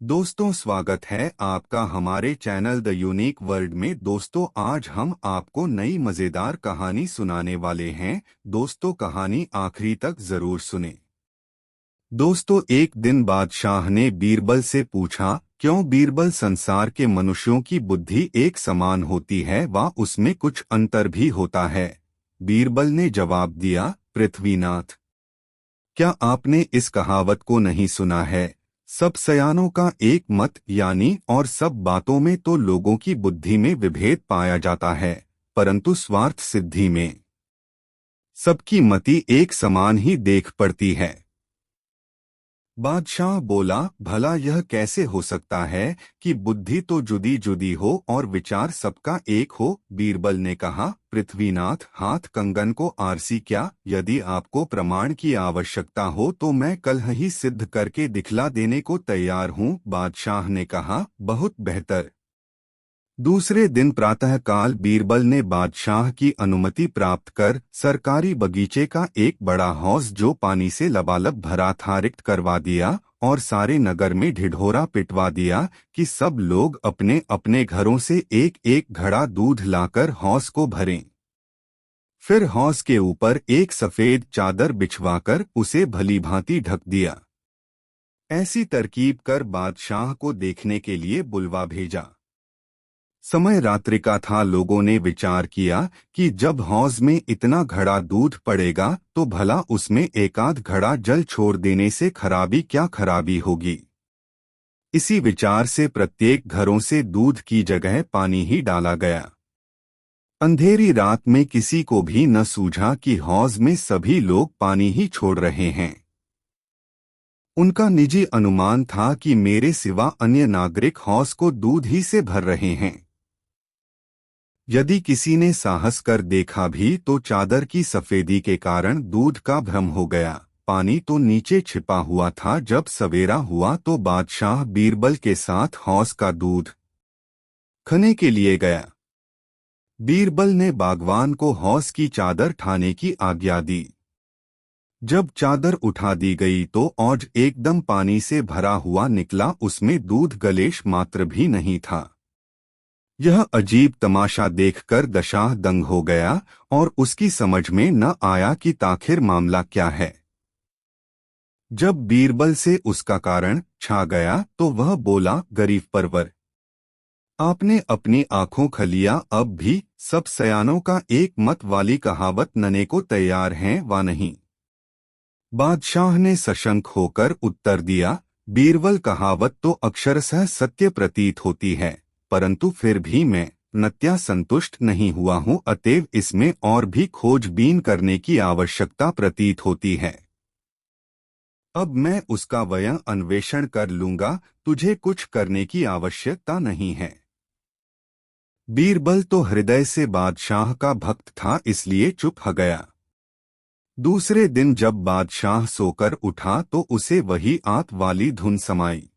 दोस्तों, स्वागत है आपका हमारे चैनल द यूनिक वर्ल्ड में। दोस्तों, आज हम आपको नई मजेदार कहानी सुनाने वाले हैं। दोस्तों, कहानी आखिरी तक जरूर सुने। दोस्तों, एक दिन बादशाह ने बीरबल से पूछा, क्यों बीरबल, संसार के मनुष्यों की बुद्धि एक समान होती है व उसमें कुछ अंतर भी होता है। बीरबल ने जवाब दिया, पृथ्वीनाथ, क्या आपने इस कहावत को नहीं सुना है? सब सयानों का एक मत, यानी और सब बातों में तो लोगों की बुद्धि में विभेद पाया जाता है, परंतु स्वार्थ सिद्धि में सबकी मति एक समान ही देख पड़ती है। बादशाह बोला, भला यह कैसे हो सकता है कि बुद्धि तो जुदी जुदी हो और विचार सबका एक हो? बीरबल ने कहा, पृथ्वीनाथ, हाथ कंगन को आरसी क्या? यदि आपको प्रमाण की आवश्यकता हो तो मैं कल ही सिद्ध करके दिखला देने को तैयार हूँ। बादशाह ने कहा, बहुत बेहतर। दूसरे दिन प्रातःकाल बीरबल ने बादशाह की अनुमति प्राप्त कर सरकारी बगीचे का एक बड़ा हौज जो पानी से लबालब भरा था रिक्त करवा दिया और सारे नगर में ढिढोरा पिटवा दिया कि सब लोग अपने अपने घरों से एक एक घड़ा दूध लाकर हौज को भरें। फिर हौज के ऊपर एक सफेद चादर बिछवाकर उसे भलीभांति ढक दिया। ऐसी तरकीब कर बादशाह को देखने के लिए बुलवा भेजा। समय रात्रि का था। लोगों ने विचार किया कि जब हौज में इतना घड़ा दूध पड़ेगा तो भला उसमें एकाध घड़ा जल छोड़ देने से खराबी क्या खराबी होगी। इसी विचार से प्रत्येक घरों से दूध की जगह पानी ही डाला गया। अंधेरी रात में किसी को भी न सूझा कि हौज में सभी लोग पानी ही छोड़ रहे हैं। उनका निजी अनुमान था कि मेरे सिवा अन्य नागरिक हौज को दूध ही से भर रहे हैं। यदि किसी ने साहस कर देखा भी तो चादर की सफेदी के कारण दूध का भ्रम हो गया। पानी तो नीचे छिपा हुआ था। जब सवेरा हुआ तो बादशाह बीरबल के साथ हौज का दूध खने के लिए गया। बीरबल ने बागवान को हौज की चादर ठाने की आज्ञा दी। जब चादर उठा दी गई तो औज एकदम पानी से भरा हुआ निकला। उसमें दूध गलेश मात्र भी नहीं था। यह अजीब तमाशा देखकर दशाह दंग हो गया और उसकी समझ में न आया कि आखिर मामला क्या है। जब बीरबल से उसका कारण छा गया तो वह बोला, गरीब परवर, आपने अपनी आंखों खलिया अब भी सब सयानों का एक मत वाली कहावत नने को तैयार हैं व नहीं? बादशाह ने सशंक होकर उत्तर दिया, बीरबल, कहावत तो अक्षरशः सत्य प्रतीत होती है, परंतु फिर भी मैं नत्या संतुष्ट नहीं हुआ हूँ, अतएव इसमें और भी खोजबीन करने की आवश्यकता प्रतीत होती है। अब मैं उसका वयं अन्वेषण कर लूंगा, तुझे कुछ करने की आवश्यकता नहीं है। बीरबल तो हृदय से बादशाह का भक्त था, इसलिए चुप हो गया। दूसरे दिन जब बादशाह सोकर उठा तो उसे वही आत वाली धुन समाई।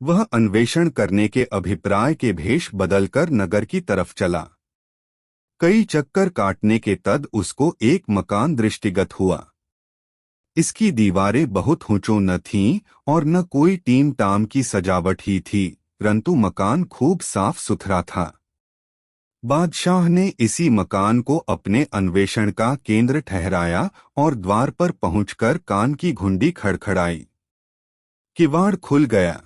वह अन्वेषण करने के अभिप्राय के भेष बदलकर नगर की तरफ चला। कई चक्कर काटने के तद उसको एक मकान दृष्टिगत हुआ। इसकी दीवारें बहुत ऊंचों न थीं और न कोई टीम टाम की सजावट ही थी, परंतु मकान खूब साफ सुथरा था। बादशाह ने इसी मकान को अपने अन्वेषण का केंद्र ठहराया और द्वार पर पहुंचकर कान की घुंडी खड़खड़ाई। किवाड़ खुल गया।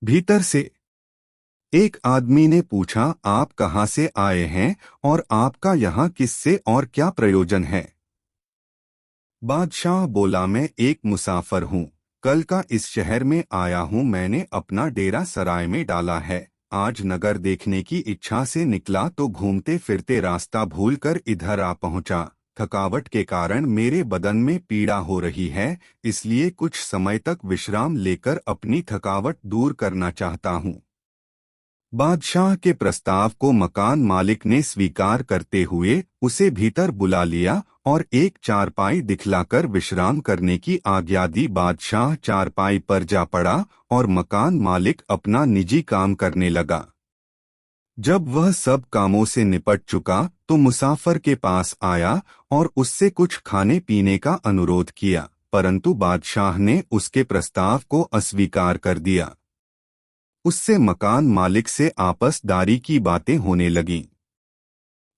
भीतर से एक आदमी ने पूछा, आप कहाँ से आए हैं और आपका यहाँ किससे और क्या प्रयोजन है? बादशाह बोला, मैं एक मुसाफिर हूँ, कल का इस शहर में आया हूँ। मैंने अपना डेरा सराय में डाला है। आज नगर देखने की इच्छा से निकला तो घूमते फिरते रास्ता भूलकर इधर आ पहुँचा। थकावट के कारण मेरे बदन में पीड़ा हो रही है, इसलिए कुछ समय तक विश्राम लेकर अपनी थकावट दूर करना चाहता हूँ। बादशाह के प्रस्ताव को मकान मालिक ने स्वीकार करते हुए उसे भीतर बुला लिया और एक चारपाई दिखलाकर विश्राम करने की आज्ञा दी। बादशाह चारपाई पर जा पड़ा और मकान मालिक अपना निजी काम करने लगा। जब वह सब कामों से निपट चुका तो मुसाफिर के पास आया और उससे कुछ खाने पीने का अनुरोध किया। परंतु बादशाह ने उसके प्रस्ताव को अस्वीकार कर दिया। उससे मकान मालिक से आपसदारी की बातें होने लगीं।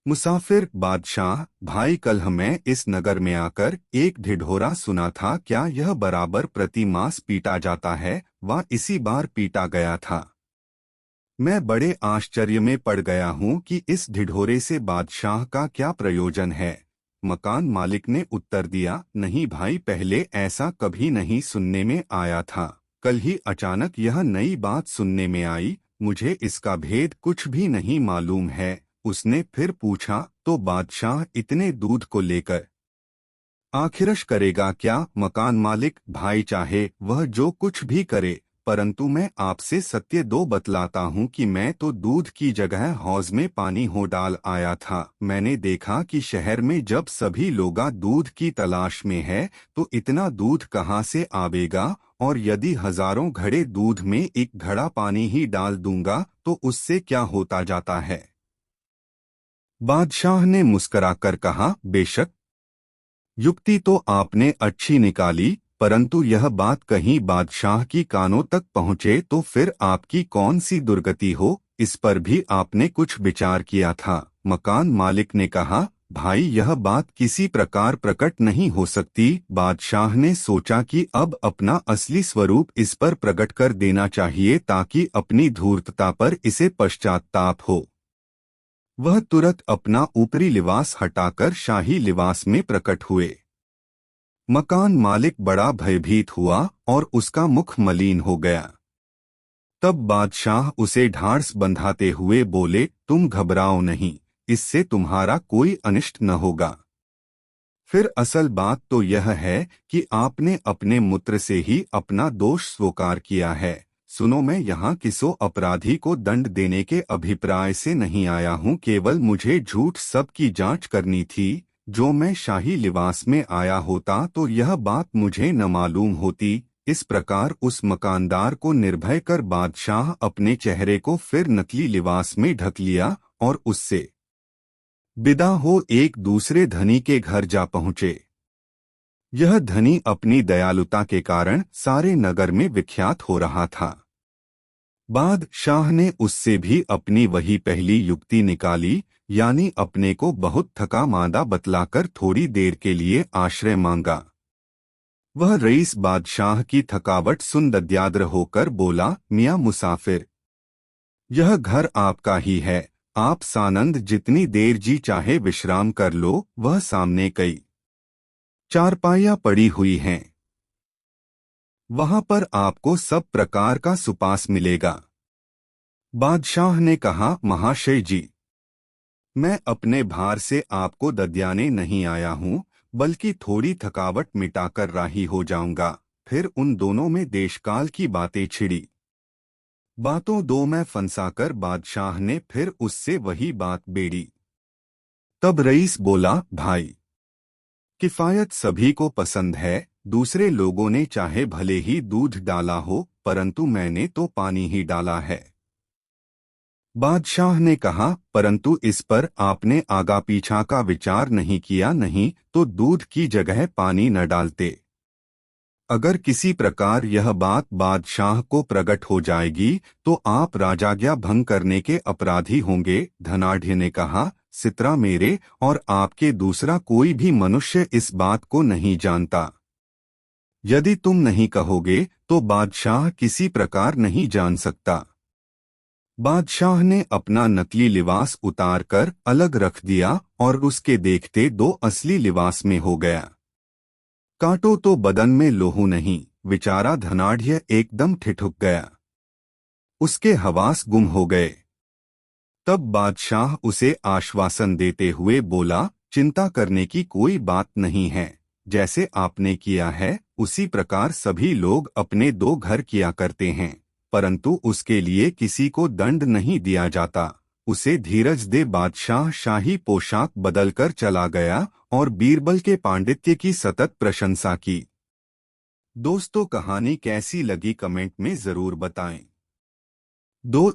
मुसाफिर बादशाह, भाई, कल मैं इस नगर में आकर एक ढिढोरा सुना था, क्या यह बराबर प्रति मास पीटा जाता है व इसी बार पीटा गया था? मैं बड़े आश्चर्य में पड़ गया हूँ कि इस ढिढोरे से बादशाह का क्या प्रयोजन है। मकान मालिक ने उत्तर दिया, नहीं भाई, पहले ऐसा कभी नहीं सुनने में आया था। कल ही अचानक यह नई बात सुनने में आई। मुझे इसका भेद कुछ भी नहीं मालूम है। उसने फिर पूछा, तो बादशाह इतने दूध को लेकर आखिरश करेगा क्या? मकान मालिक, भाई, चाहे वह जो कुछ भी करे, परंतु मैं आपसे सत्य दो बतलाता हूँ कि मैं तो दूध की जगह हौज में पानी हो डाल आया था। मैंने देखा कि शहर में जब सभी लोग दूध की तलाश में है तो इतना दूध कहाँ से आवेगा, और यदि हजारों घड़े दूध में एक घड़ा पानी ही डाल दूंगा तो उससे क्या होता जाता है? बादशाह ने मुस्कराकर कहा, बेशक युक्ति तो आपने अच्छी निकाली, परंतु यह बात कहीं बादशाह की कानों तक पहुँचे तो फिर आपकी कौन सी दुर्गति हो, इस पर भी आपने कुछ विचार किया था? मकान मालिक ने कहा, भाई, यह बात किसी प्रकार प्रकट नहीं हो सकती। बादशाह ने सोचा कि अब अपना असली स्वरूप इस पर प्रकट कर देना चाहिए ताकि अपनी धूर्तता पर इसे पश्चाताप हो। वह तुरंत अपना ऊपरी लिबास हटाकर शाही लिबास में प्रकट हुए। मकान मालिक बड़ा भयभीत हुआ और उसका मुख मलिन हो गया। तब बादशाह उसे ढाढ़स बंधाते हुए बोले, तुम घबराओ नहीं, इससे तुम्हारा कोई अनिष्ट न होगा। फिर असल बात तो यह है कि आपने अपने मूत्र से ही अपना दोष स्वीकार किया है। सुनो, मैं यहाँ किसी अपराधी को दंड देने के अभिप्राय से नहीं आया हूँ, केवल मुझे झूठ सब की जांच करनी थी। जो मैं शाही लिबास में आया होता तो यह बात मुझे न मालूम होती। इस प्रकार उस मकानदार को निर्भय कर बादशाह अपने चेहरे को फिर नकली लिबास में ढक लिया और उससे विदा हो एक दूसरे धनी के घर जा पहुँचे। यह धनी अपनी दयालुता के कारण सारे नगर में विख्यात हो रहा था। बादशाह ने उससे भी अपनी वही पहली युक्ति निकाली, यानी अपने को बहुत थका मांदा बतलाकर थोड़ी देर के लिए आश्रय मांगा। वह रईस बादशाह की थकावट सुन दद्याद्र होकर बोला, मियाँ मुसाफिर, यह घर आपका ही है, आप सानंद जितनी देर जी चाहे विश्राम कर लो। वह सामने कई चारपाइयाँ पड़ी हुई हैं, वहां पर आपको सब प्रकार का सुपास मिलेगा। बादशाह ने कहा, महाशय जी, मैं अपने भार से आपको दद्याने नहीं आया हूँ, बल्कि थोड़ी थकावट मिटाकर राही हो जाऊंगा। फिर उन दोनों में देशकाल की बातें छिड़ी। बातों दो में फंसाकर बादशाह ने फिर उससे वही बात बेड़ी। तब रईस बोला, भाई, किफायत सभी को पसंद है। दूसरे लोगों ने चाहे भले ही दूध डाला हो, परंतु मैंने तो पानी ही डाला है। बादशाह ने कहा, परंतु इस पर आपने आगा पीछा का विचार नहीं किया, नहीं तो दूध की जगह पानी न डालते। अगर किसी प्रकार यह बात बादशाह को प्रकट हो जाएगी तो आप राजाज्ञा भंग करने के अपराधी होंगे। धनाढ़ ने कहा, सित्रा, मेरे और आपके दूसरा कोई भी मनुष्य इस बात को नहीं जानता। यदि तुम नहीं कहोगे तो बादशाह किसी प्रकार नहीं जान सकता। बादशाह ने अपना नकली लिबास उतार कर अलग रख दिया और उसके देखते दो असली लिबास में हो गया। काटो तो बदन में लोहू नहीं, बेचारा धनाढ़ एकदम ठिठुक गया। उसके हवास गुम हो गए। तब बादशाह उसे आश्वासन देते हुए बोला, चिंता करने की कोई बात नहीं है। जैसे आपने किया है उसी प्रकार सभी लोग अपने दो घर किया करते हैं, परंतु उसके लिए किसी को दंड नहीं दिया जाता। उसे धीरज दे। बादशाह शाही पोशाक बदलकर चला गया और बीरबल के पांडित्य की सतत प्रशंसा की। दोस्तों, कहानी कैसी लगी कमेंट में जरूर बताएं।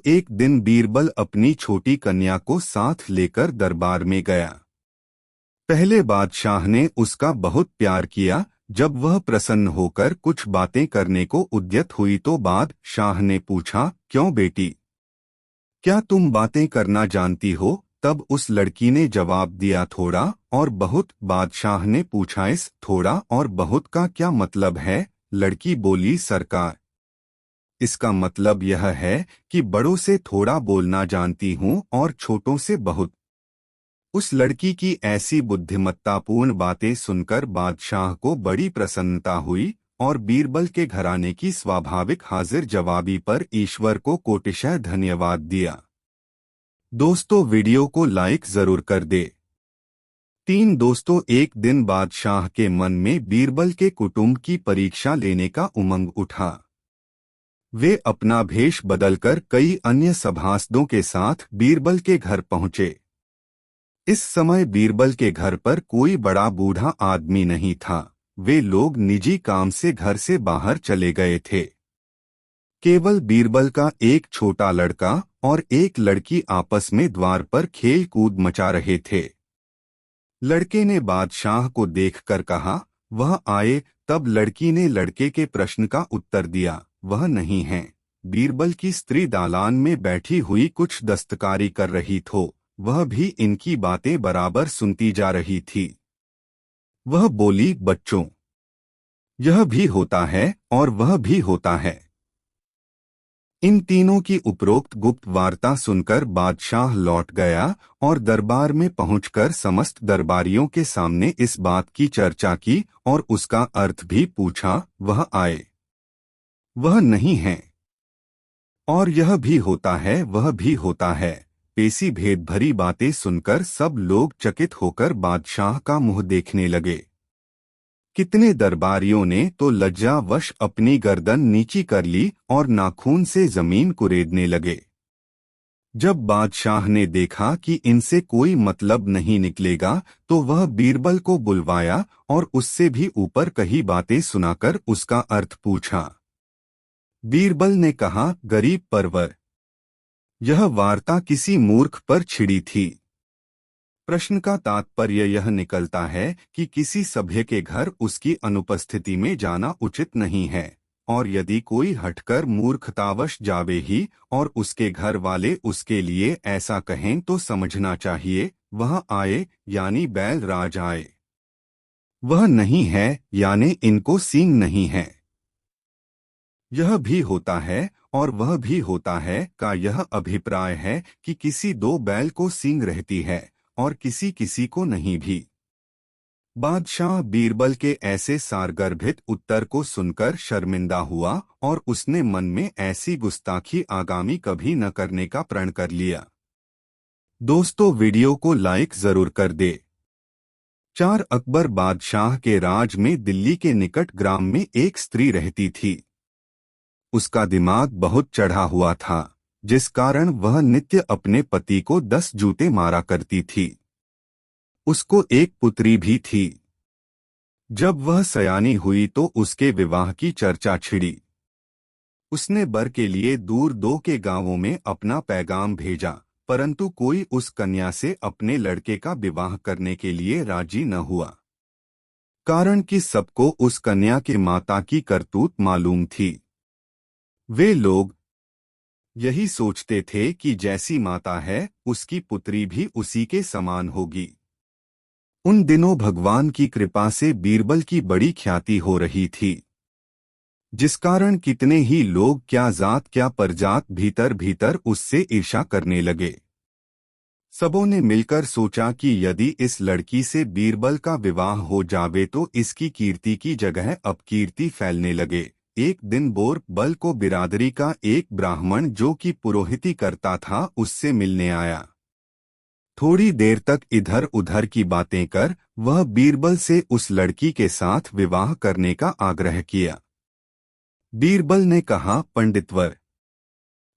एक दिन बीरबल अपनी छोटी कन्या को साथ लेकर दरबार में गया। पहले बादशाह ने उसका बहुत प्यार किया, जब वह प्रसन्न होकर कुछ बातें करने को उद्यत हुई तो बादशाह ने पूछा, क्यों बेटी, क्या तुम बातें करना जानती हो? तब उस लड़की ने जवाब दिया, थोड़ा और बहुत। बादशाह ने पूछा, इस थोड़ा और बहुत का क्या मतलब है? लड़की बोली, सरकार, इसका मतलब यह है कि बड़ों से थोड़ा बोलना जानती हूँ और छोटों से बहुत। उस लड़की की ऐसी बुद्धिमत्तापूर्ण बातें सुनकर बादशाह को बड़ी प्रसन्नता हुई और बीरबल के घराने की स्वाभाविक हाजिर जवाबी पर ईश्वर को कोटिशः धन्यवाद दिया। दोस्तों, वीडियो को लाइक जरूर कर दे। दोस्तों, एक दिन बादशाह के मन में बीरबल के कुटुंब की परीक्षा लेने का उमंग उठा। वे अपना भेष बदलकर कई अन्य सभासदों के साथ बीरबल के घर पहुंचे। इस समय बीरबल के घर पर कोई बड़ा बूढ़ा आदमी नहीं था। वे लोग निजी काम से घर से बाहर चले गए थे। केवल बीरबल का एक छोटा लड़का और एक लड़की आपस में द्वार पर खेल कूद मचा रहे थे। लड़के ने बादशाह को देखकर कहा, वह आए। तब लड़की ने लड़के के प्रश्न का उत्तर दिया, वह नहीं है। बीरबल की स्त्री दालान में बैठी हुई कुछ दस्तकारी कर रही थो, वह भी इनकी बातें बराबर सुनती जा रही थी। वह बोली, बच्चों, यह भी होता है और वह भी होता है। इन तीनों की उपरोक्त गुप्त वार्ता सुनकर बादशाह लौट गया और दरबार में पहुंचकर समस्त दरबारियों के सामने इस बात की चर्चा की और उसका अर्थ भी पूछा। वह आए, वह नहीं है, और यह भी होता है, वह भी होता है। पेशी भेद भरी बातें सुनकर सब लोग चकित होकर बादशाह का मुंह देखने लगे। कितने दरबारियों ने तो लज्जावश अपनी गर्दन नीची कर ली और नाखून से जमीन कुरेदने लगे। जब बादशाह ने देखा कि इनसे कोई मतलब नहीं निकलेगा तो वह बीरबल को बुलवाया और उससे भी ऊपर कही बातें सुनाकर उसका अर्थ पूछा। बीरबल ने कहा, गरीब परवर, यह वार्ता किसी मूर्ख पर छिड़ी थी। प्रश्न का तात्पर्य यह निकलता है कि किसी सभ्य के घर उसकी अनुपस्थिति में जाना उचित नहीं है, और यदि कोई हटकर मूर्खतावश जावे ही और उसके घर वाले उसके लिए ऐसा कहें तो समझना चाहिए, वह आए यानी बैल राज आए। वह नहीं है यानी इनको सींग नहीं है। यह भी होता है और वह भी होता है का यह अभिप्राय है कि किसी दो बैल को सींग रहती है और किसी किसी को नहीं भी। बादशाह बीरबल के ऐसे सारगर्भित उत्तर को सुनकर शर्मिंदा हुआ और उसने मन में ऐसी गुस्ताखी आगामी कभी न करने का प्रण कर लिया। दोस्तों, वीडियो को लाइक जरूर कर दे। 4 अकबर बादशाह के राज में दिल्ली के निकट ग्राम में एक स्त्री रहती थी। उसका दिमाग बहुत चढ़ा हुआ था, जिस कारण वह नित्य अपने पति को 10 जूते मारा करती थी। उसको एक पुत्री भी थी। जब वह सयानी हुई तो उसके विवाह की चर्चा छिड़ी। उसने बर के लिए दूर दो के गांवों में अपना पैगाम भेजा, परंतु कोई उस कन्या से अपने लड़के का विवाह करने के लिए राजी न हुआ, कारण कि सबको उस कन्या के माता की करतूत मालूम थी। वे लोग यही सोचते थे कि जैसी माता है उसकी पुत्री भी उसी के समान होगी। उन दिनों भगवान की कृपा से बीरबल की बड़ी ख्याति हो रही थी, जिस कारण कितने ही लोग क्या जात क्या परजात भीतर भीतर उससे ईर्ष्या करने लगे। सबों ने मिलकर सोचा कि यदि इस लड़की से बीरबल का विवाह हो जावे तो इसकी कीर्ति की जगह अपकीर्ति फैलने लगे। एक दिन बीरबल को बिरादरी का एक ब्राह्मण जो कि पुरोहिती करता था उससे मिलने आया। थोड़ी देर तक इधर उधर की बातें कर वह बीरबल से उस लड़की के साथ विवाह करने का आग्रह किया। बीरबल ने कहा, पंडितवर,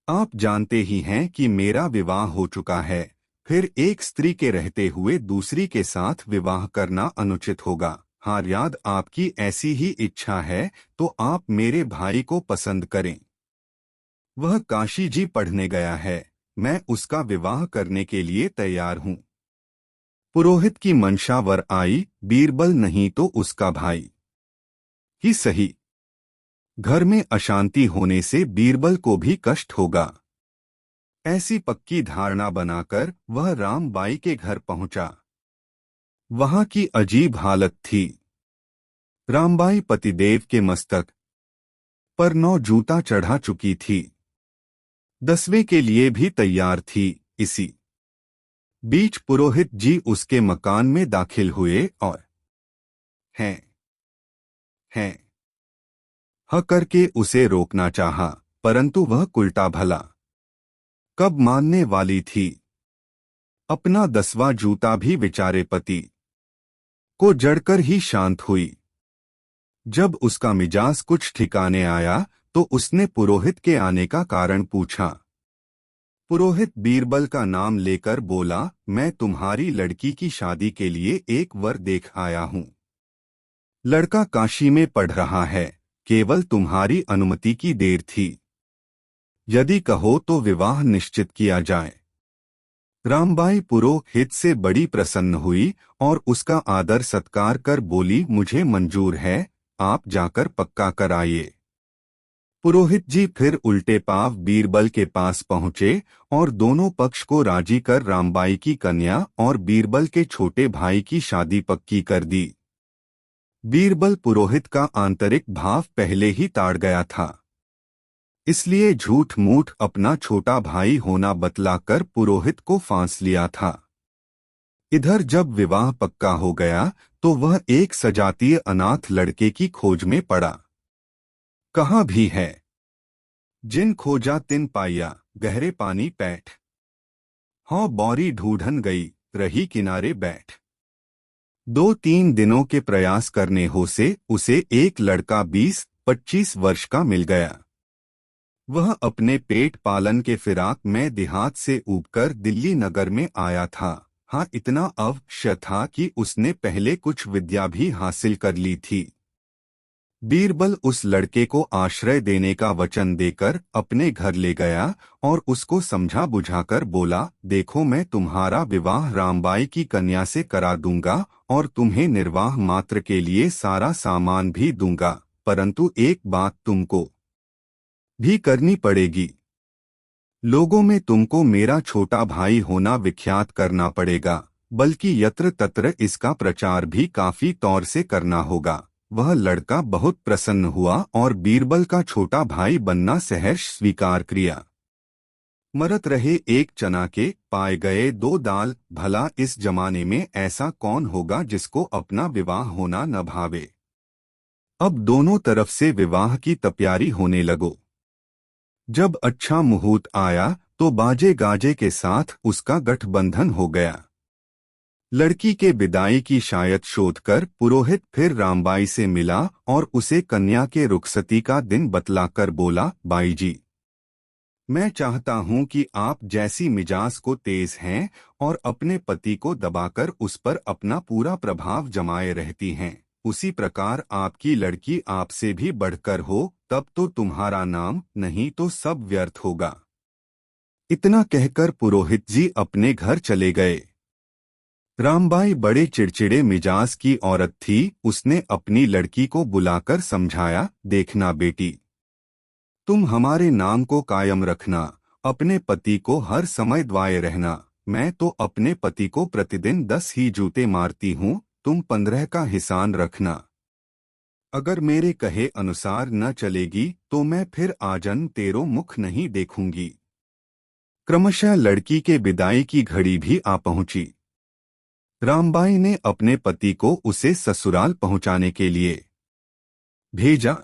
आप जानते ही हैं कि मेरा विवाह हो चुका है, फिर एक स्त्री के रहते हुए दूसरी के साथ विवाह करना अनुचित होगा। हाँ, याद आपकी ऐसी ही इच्छा है तो आप मेरे भाई को पसंद करें। वह काशी जी पढ़ने गया है, मैं उसका विवाह करने के लिए तैयार हूँ। पुरोहित की मंशा वर आई, बीरबल नहीं तो उसका भाई। ही सही। घर में अशांति होने से बीरबल को भी कष्ट होगा। ऐसी पक्की धारणा बनाकर वह रामबाई के घर पहुंचा। वहां की अजीब हालत थी। रामबाई पतिदेव के मस्तक पर 9 जूता चढ़ा चुकी थी। 10वें के लिए भी तैयार थी। इसी बीच पुरोहित जी उसके मकान में दाखिल हुए और हैं हैं ह करके उसे रोकना चाहा, परंतु वह उल्टा भला कब मानने वाली थी। अपना 10वां जूता भी बेचारे पति को जड़कर ही शांत हुई। जब उसका मिजाज कुछ ठिकाने आया तो उसने पुरोहित के आने का कारण पूछा। पुरोहित बीरबल का नाम लेकर बोला, मैं तुम्हारी लड़की की शादी के लिए एक वर देख आया हूं। लड़का काशी में पढ़ रहा है, केवल तुम्हारी अनुमति की देर थी। यदि कहो तो विवाह निश्चित किया जाए। रामबाई पुरोहित से बड़ी प्रसन्न हुई और उसका आदर सत्कार कर बोली, मुझे मंजूर है, आप जाकर पक्का कराइए। पुरोहित जी फिर उल्टे पांव बीरबल के पास पहुंचे और दोनों पक्ष को राजी कर रामबाई की कन्या और बीरबल के छोटे भाई की शादी पक्की कर दी। बीरबल पुरोहित का आंतरिक भाव पहले ही ताड़ गया था, इसलिए झूठ मूठ अपना छोटा भाई होना बतलाकर पुरोहित को फांस लिया था। इधर जब विवाह पक्का हो गया तो वह एक सजातीय अनाथ लड़के की खोज में पड़ा। कहाँ भी है, जिन खोजा तिन पाया, गहरे पानी पैठ। हाँ बौरी ढूंढन गई, रही किनारे बैठ। 2-3 दिनों के प्रयास करने हो से उसे एक लड़का 20-25 वर्ष का मिल गया। वह अपने पेट पालन के फिराक में देहात से ऊबकर दिल्ली नगर में आया था। हाँ इतना अवश्य था कि उसने पहले कुछ विद्या भी हासिल कर ली थी। बीरबल उस लड़के को आश्रय देने का वचन देकर अपने घर ले गया और उसको समझा बुझाकर बोला, देखो मैं तुम्हारा विवाह रामबाई की कन्या से करा दूंगा और तुम्हें निर्वाह मात्र के लिए सारा सामान भी दूंगा, परंतु एक बात तुमको भी करनी पड़ेगी। लोगों में तुमको मेरा छोटा भाई होना विख्यात करना पड़ेगा, बल्कि यत्र तत्र इसका प्रचार भी काफी तौर से करना होगा। वह लड़का बहुत प्रसन्न हुआ और बीरबल का छोटा भाई बनना सहर्ष स्वीकार किया। मरत रहे एक चना के, पाए गए 2 दाल। भला इस जमाने में ऐसा कौन होगा जिसको अपना विवाह होना न भावे। अब दोनों तरफ से विवाह की तैयारी होने लगो। जब अच्छा मुहूर्त आया तो बाजे गाजे के साथ उसका गठबंधन हो गया। लड़की के विदाई की शायद शोध कर पुरोहित फिर रामबाई से मिला और उसे कन्या के रुखसती का दिन बतलाकर बोला, बाई जी, मैं चाहता हूं कि आप जैसी मिजाज को तेज हैं और अपने पति को दबाकर उस पर अपना पूरा प्रभाव जमाए रहती हैं, उसी प्रकार आपकी लड़की आपसे भी बढ़कर हो, तब तो तुम्हारा नाम नहीं तो सब व्यर्थ होगा। इतना कहकर पुरोहित जी अपने घर चले गए। रामबाई बड़े चिड़चिड़े मिजाज की औरत थी। उसने अपनी लड़की को बुलाकर समझाया, देखना बेटी, तुम हमारे नाम को कायम रखना, अपने पति को हर समय द्वाये रहना। मैं तो अपने पति को प्रतिदिन 10 ही जूते मारती हूँ, तुम 15 का हिसान रखना। अगर मेरे कहे अनुसार न चलेगी तो मैं फिर आजन्म तेरो मुख नहीं देखूंगी। क्रमशः लड़की के विदाई की घड़ी भी आ पहुंची। रामबाई ने अपने पति को उसे ससुराल पहुंचाने के लिए भेजा।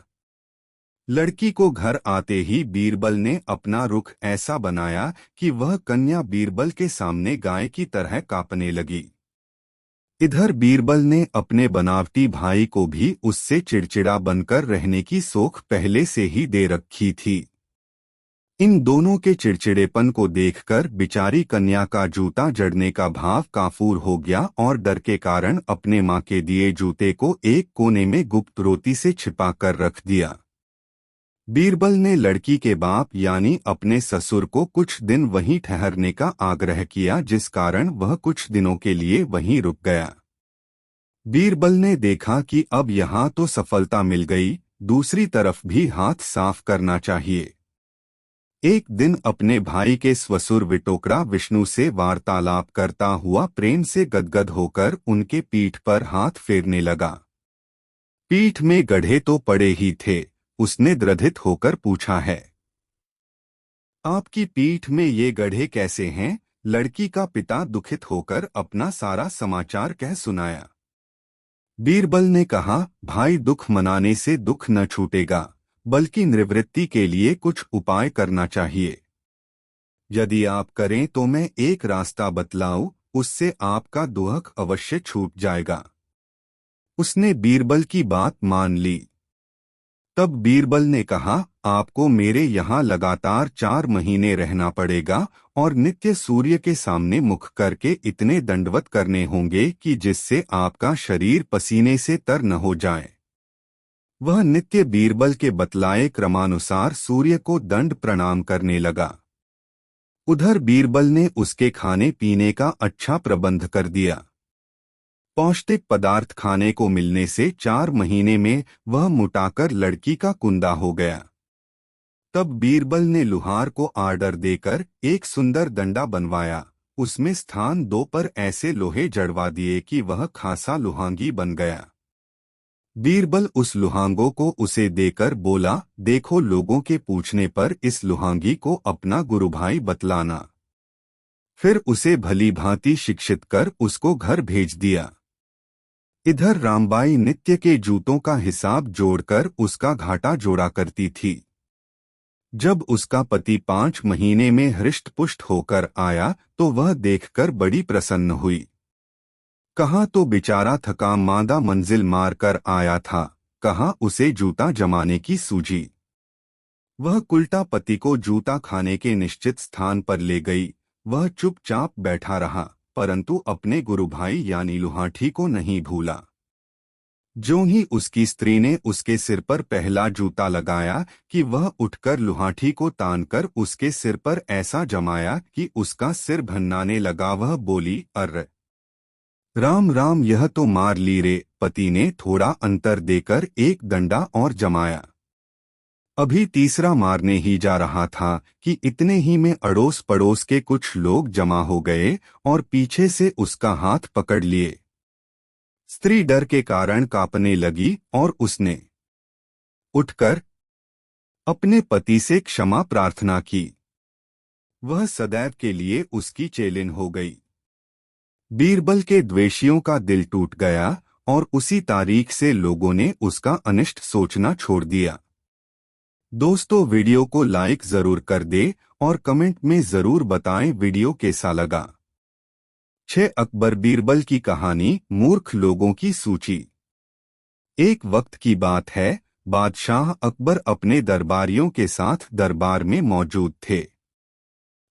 लड़की को घर आते ही बीरबल ने अपना रुख ऐसा बनाया कि वह कन्या बीरबल के सामने गाय की तरह कांपने लगी। इधर बीरबल ने अपने बनावटी भाई को भी उससे चिड़चिड़ा बनकर रहने की सोख पहले से ही दे रखी थी। इन दोनों के चिड़चिड़ेपन को देखकर बिचारी कन्या का जूता जड़ने का भाव काफूर हो गया और डर के कारण अपने माँ के दिए जूते को एक कोने में गुप्त रोती से छिपा कर रख दिया। बीरबल ने लड़की के बाप यानी अपने ससुर को कुछ दिन वहीं ठहरने का आग्रह किया, जिस कारण वह कुछ दिनों के लिए वहीं रुक गया। बीरबल ने देखा कि अब यहाँ तो सफलता मिल गई, दूसरी तरफ भी हाथ साफ करना चाहिए। एक दिन अपने भाई के ससुर विटोकरा विष्णु से वार्तालाप करता हुआ प्रेम से गदगद होकर उनके पीठ पर हाथ फेरने लगा। पीठ में गड्ढे तो पड़े ही थे। उसने द्रधित होकर पूछा है, आपकी पीठ में ये गड्ढे कैसे हैं? लड़की का पिता दुखित होकर अपना सारा समाचार कह सुनाया। बीरबल ने कहा, भाई, दुख मनाने से दुख न छूटेगा, बल्कि निवृत्ति के लिए कुछ उपाय करना चाहिए। यदि आप करें तो मैं एक रास्ता बतलाऊं, उससे आपका दुख अवश्य छूट जाएगा। उसने बीरबल की बात मान ली। तब बीरबल ने कहा, आपको मेरे यहाँ लगातार 4 महीने रहना पड़ेगा और नित्य सूर्य के सामने मुख करके इतने दंडवत करने होंगे कि जिससे आपका शरीर पसीने से तर न हो जाए। वह नित्य बीरबल के बतलाए क्रमानुसार सूर्य को दंड प्रणाम करने लगा। उधर बीरबल ने उसके खाने पीने का अच्छा प्रबंध कर दिया। पौष्टिक पदार्थ खाने को मिलने से 4 महीने में वह मुटाकर लड़की का कुंदा हो गया। तब बीरबल ने लुहार को आर्डर देकर एक सुंदर डंडा बनवाया। उसमें स्थान 2 पर ऐसे लोहे जड़वा दिए कि वह खासा लुहांगी बन गया। बीरबल उस लुहांगों को उसे देकर बोला, देखो, लोगों के पूछने पर इस लुहांगी को अपना गुरु भाई बतलाना। फिर उसे भली भांति शिक्षित कर उसको घर भेज दिया। इधर रामबाई नित्य के जूतों का हिसाब जोड़कर उसका घाटा जोड़ा करती थी। जब उसका पति 5 महीने में हृष्ट-पुष्ट होकर आया तो वह देखकर बड़ी प्रसन्न हुई। कहाँ तो बेचारा थका मांदा मंजिल मार कर आया था, कहाँ उसे जूता जमाने की सूझी। वह कुल्टा पति को जूता खाने के निश्चित स्थान पर ले गई। वह चुपचाप बैठा रहा, परंतु अपने गुरु भाई यानी लुहाठी को नहीं भूला। ज्यों ही उसकी स्त्री ने उसके सिर पर पहला जूता लगाया कि वह उठकर लुहाठी को तानकर उसके सिर पर ऐसा जमाया कि उसका सिर भन्नाने लगा। वह बोली, अर्र राम राम, यह तो मार ली रे। पति ने थोड़ा अंतर देकर एक डंडा और जमाया। अभी तीसरा मारने ही जा रहा था कि इतने ही में अड़ोस पड़ोस के कुछ लोग जमा हो गए और पीछे से उसका हाथ पकड़ लिए। स्त्री डर के कारण कांपने लगी और उसने उठकर अपने पति से क्षमा प्रार्थना की। वह सदैव के लिए उसकी चेलिन हो गई। बीरबल के द्वेषियों का दिल टूट गया और उसी तारीख से लोगों ने उसका अनिष्ट सोचना छोड़ दिया। दोस्तों, वीडियो को लाइक जरूर कर दे और कमेंट में जरूर बताएं वीडियो कैसा लगा। 6 अकबर बीरबल की कहानी, मूर्ख लोगों की सूची। एक वक्त की बात है, बादशाह अकबर अपने दरबारियों के साथ दरबार में मौजूद थे।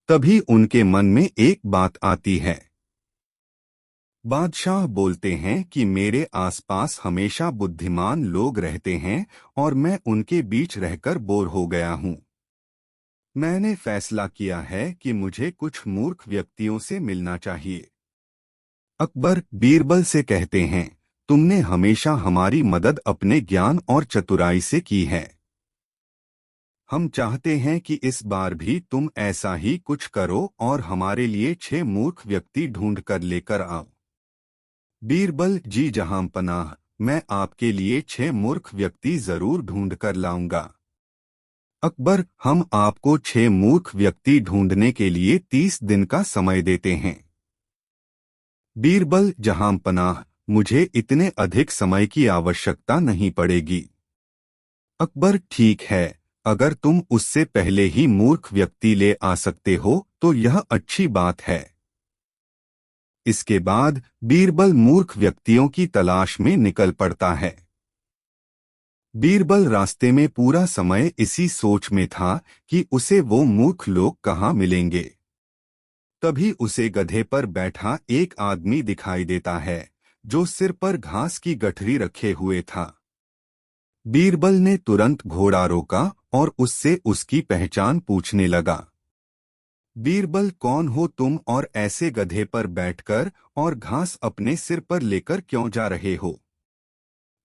तभी उनके मन में एक बात आती है। बादशाह बोलते हैं कि मेरे आसपास हमेशा बुद्धिमान लोग रहते हैं और मैं उनके बीच रहकर बोर हो गया हूँ। मैंने फैसला किया है कि मुझे कुछ मूर्ख व्यक्तियों से मिलना चाहिए। अकबर बीरबल से कहते हैं, तुमने हमेशा हमारी मदद अपने ज्ञान और चतुराई से की है। हम चाहते हैं कि इस बार भी तुम ऐसा ही कुछ करो और हमारे लिए 6 मूर्ख व्यक्ति ढूंढ कर लेकर आओ। बीरबल, जी जहां पनाह, मैं आपके लिए 6 मूर्ख व्यक्ति जरूर ढूंढ कर लाऊंगा। अकबर, हम आपको 6 मूर्ख व्यक्ति ढूंढने के लिए 30 दिन का समय देते हैं। बीरबल, जहां पनाह, मुझे इतने अधिक समय की आवश्यकता नहीं पड़ेगी। अकबर, ठीक है, अगर तुम उससे पहले ही मूर्ख व्यक्ति ले आ सकते हो तो यह अच्छी बात है। इसके बाद बीरबल मूर्ख व्यक्तियों की तलाश में निकल पड़ता है। बीरबल रास्ते में पूरा समय इसी सोच में था कि उसे वो मूर्ख लोग कहाँ मिलेंगे। तभी उसे गधे पर बैठा एक आदमी दिखाई देता है जो सिर पर घास की गठरी रखे हुए था। बीरबल ने तुरंत घोड़ा रोका और उससे उसकी पहचान पूछने लगा। बीरबल, कौन हो तुम और ऐसे गधे पर बैठकर और घास अपने सिर पर लेकर क्यों जा रहे हो?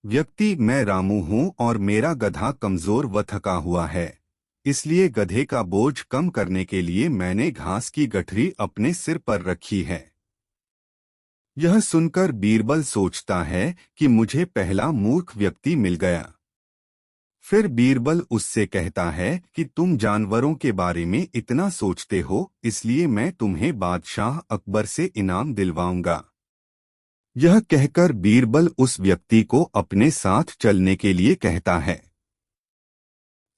व्यक्ति, मैं रामू हूँ और मेरा गधा कमजोर व थका हुआ है, इसलिए गधे का बोझ कम करने के लिए मैंने घास की गठरी अपने सिर पर रखी है। यह सुनकर बीरबल सोचता है कि मुझे पहला मूर्ख व्यक्ति मिल गया। फिर बीरबल उससे कहता है कि तुम जानवरों के बारे में इतना सोचते हो, इसलिए मैं तुम्हें बादशाह अकबर से इनाम दिलवाऊंगा। यह कहकर बीरबल उस व्यक्ति को अपने साथ चलने के लिए कहता है।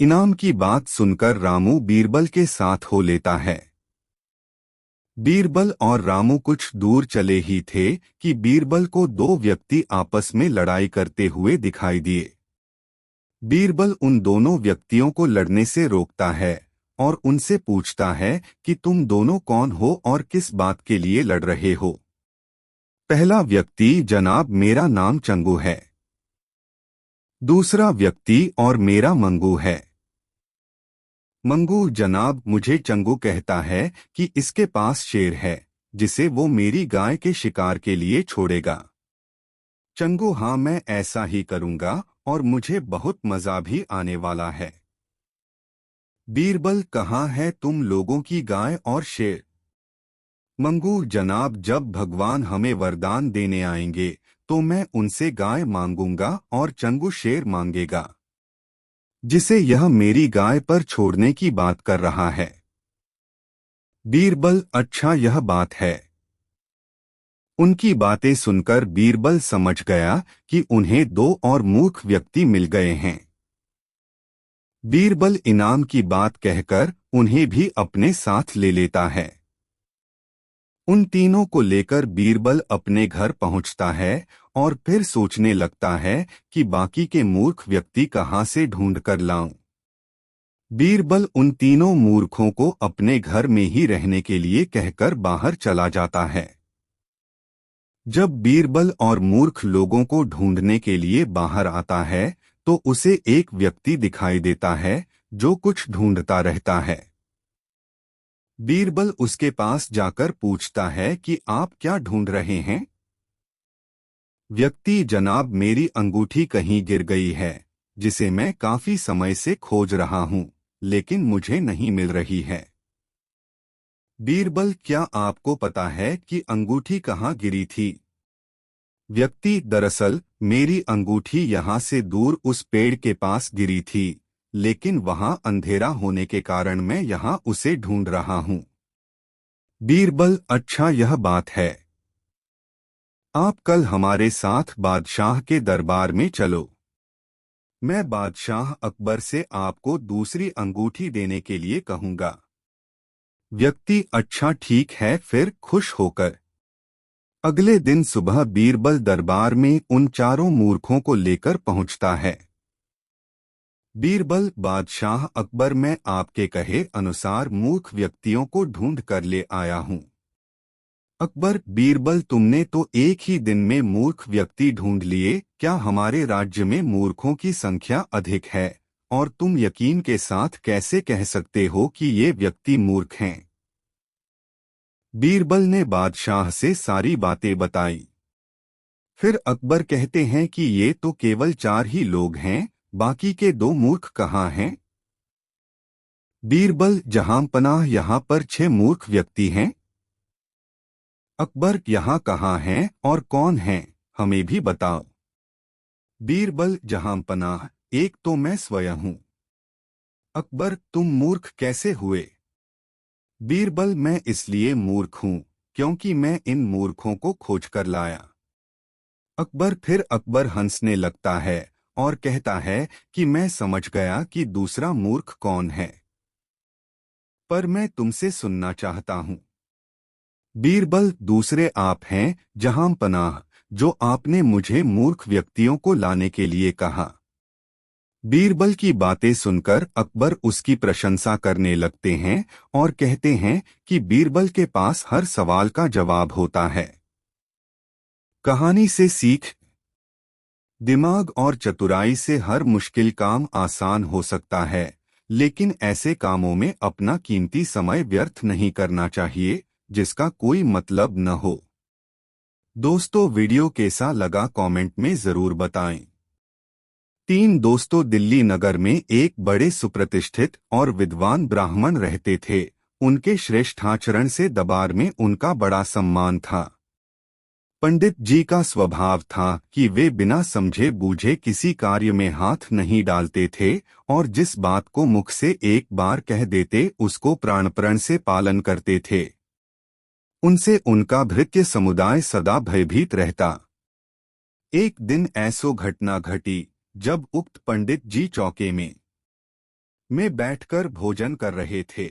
इनाम की बात सुनकर रामू बीरबल के साथ हो लेता है। बीरबल और रामू कुछ दूर चले ही थे कि बीरबल को दो व्यक्ति आपस में लड़ाई करते हुए दिखाई दिए। बीरबल उन दोनों व्यक्तियों को लड़ने से रोकता है और उनसे पूछता है कि तुम दोनों कौन हो और किस बात के लिए लड़ रहे हो। पहला व्यक्ति, जनाब मेरा नाम चंगू है। दूसरा व्यक्ति, और मेरा मंगू है। मंगू, जनाब मुझे चंगू कहता है कि इसके पास शेर है जिसे वो मेरी गाय के शिकार के लिए छोड़ेगा। चंगू, हाँ मैं ऐसा ही करूंगा और मुझे बहुत मजा भी आने वाला है। बीरबल, कहाँ है तुम लोगों की गाय और शेर? मंगू, जनाब जब भगवान हमें वरदान देने आएंगे तो मैं उनसे गाय मांगूंगा और चंगू शेर मांगेगा जिसे यह मेरी गाय पर छोड़ने की बात कर रहा है। बीरबल, अच्छा यह बात है। उनकी बातें सुनकर बीरबल समझ गया कि उन्हें दो और मूर्ख व्यक्ति मिल गए हैं। बीरबल इनाम की बात कहकर उन्हें भी अपने साथ ले लेता है। उन तीनों को लेकर बीरबल अपने घर पहुंचता है और फिर सोचने लगता है कि बाकी के मूर्ख व्यक्ति कहां से ढूंढ कर लाऊं। बीरबल उन तीनों मूर्खों को अपने घर में ही रहने के लिए कहकर बाहर चला जाता है। जब बीरबल और मूर्ख लोगों को ढूंढने के लिए बाहर आता है तो उसे एक व्यक्ति दिखाई देता है जो कुछ ढूंढता रहता है। बीरबल उसके पास जाकर पूछता है कि आप क्या ढूंढ रहे हैं? व्यक्ति, जनाब मेरी अंगूठी कहीं गिर गई है जिसे मैं काफी समय से खोज रहा हूं, लेकिन मुझे नहीं मिल रही है। बीरबल, क्या आपको पता है कि अंगूठी कहाँ गिरी थी? व्यक्ति, दरअसल मेरी अंगूठी यहाँ से दूर उस पेड़ के पास गिरी थी, लेकिन वहाँ अंधेरा होने के कारण मैं यहाँ उसे ढूंढ रहा हूँ। बीरबल, अच्छा यह बात है। आप कल हमारे साथ बादशाह के दरबार में चलो। मैं बादशाह अकबर से आपको दूसरी अंगूठी देने के लिए कहूँगा। व्यक्ति, अच्छा ठीक है फिर, खुश होकर अगले दिन सुबह बीरबल दरबार में उन चारों मूर्खों को लेकर पहुंचता है। बीरबल, बादशाह अकबर मैं आपके कहे अनुसार मूर्ख व्यक्तियों को ढूंढ कर ले आया हूं। अकबर, बीरबल तुमने तो एक ही दिन में मूर्ख व्यक्ति ढूंढ लिए, क्या हमारे राज्य में मूर्खों की संख्या अधिक है और तुम यकीन के साथ कैसे कह सकते हो कि ये व्यक्ति मूर्ख हैं? बीरबल ने बादशाह से सारी बातें बताई। फिर अकबर कहते हैं कि ये तो केवल 4 ही लोग हैं, बाकी के 2 मूर्ख कहाँ हैं? बीरबल, जहांपनाह यहाँ पर 6 मूर्ख व्यक्ति हैं। अकबर, यहाँ कहाँ हैं और कौन हैं, हमें भी बताओ। बीरबल, जहांपनाह एक तो मैं स्वयं हूँ। अकबर, तुम मूर्ख कैसे हुए? बीरबल, मैं इसलिए मूर्ख हूँ क्योंकि मैं इन मूर्खों को खोज कर लाया। अकबर, फिर अकबर हंसने लगता है और कहता है कि मैं समझ गया कि दूसरा मूर्ख कौन है, पर मैं तुमसे सुनना चाहता हूँ। बीरबल, दूसरे आप हैं जहांपनाह, जो आपने मुझे मूर्ख व्यक्तियों को लाने के लिए कहा। बीरबल की बातें सुनकर अकबर उसकी प्रशंसा करने लगते हैं और कहते हैं कि बीरबल के पास हर सवाल का जवाब होता है। कहानी से सीख, दिमाग और चतुराई से हर मुश्किल काम आसान हो सकता है, लेकिन ऐसे कामों में अपना कीमती समय व्यर्थ नहीं करना चाहिए जिसका कोई मतलब न हो। दोस्तों, वीडियो कैसा लगा कमेंट में जरूर बताएं। 3 दोस्तों दिल्ली नगर में एक बड़े सुप्रतिष्ठित और विद्वान ब्राह्मण रहते थे। उनके श्रेष्ठाचरण से दरबार में उनका बड़ा सम्मान था। पंडित जी का स्वभाव था कि वे बिना समझे बूझे किसी कार्य में हाथ नहीं डालते थे और जिस बात को मुख से एक बार कह देते उसको प्राणपण से पालन करते थे। उनसे उनका भृत्य समुदाय सदा भयभीत रहता। एक दिन ऐसो घटना घटी जब उक्त पंडित जी चौके में बैठकर भोजन कर रहे थे।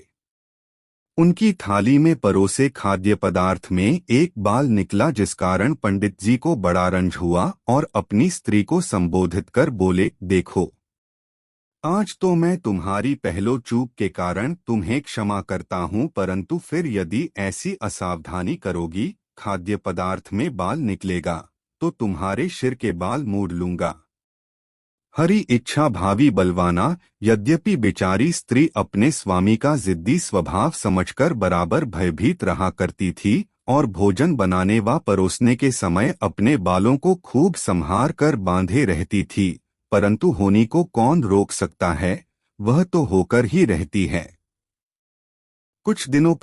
उनकी थाली में परोसे खाद्य पदार्थ में एक बाल निकला जिस कारण पंडित जी को बड़ा रंज हुआ और अपनी स्त्री को संबोधित कर बोले, देखो, आज तो मैं तुम्हारी पहलो चूक के कारण तुम्हें क्षमा करता हूँ, परंतु फिर यदि ऐसी असावधानी करोगी, खाद्य पदार्थ में बाल निकलेगा तो तुम्हारे सिर के बाल मोड़ लूंगा। हरी इच्छा भावी बलवाना। यद्यपि बेचारी स्त्री अपने स्वामी का जिद्दी स्वभाव समझकर बराबर भयभीत रहा करती थी और भोजन बनाने व परोसने के समय अपने बालों को खूब संभार कर बांधे रहती थी, परंतु होनी को कौन रोक सकता है, वह तो होकर ही रहती है। कुछ दिनों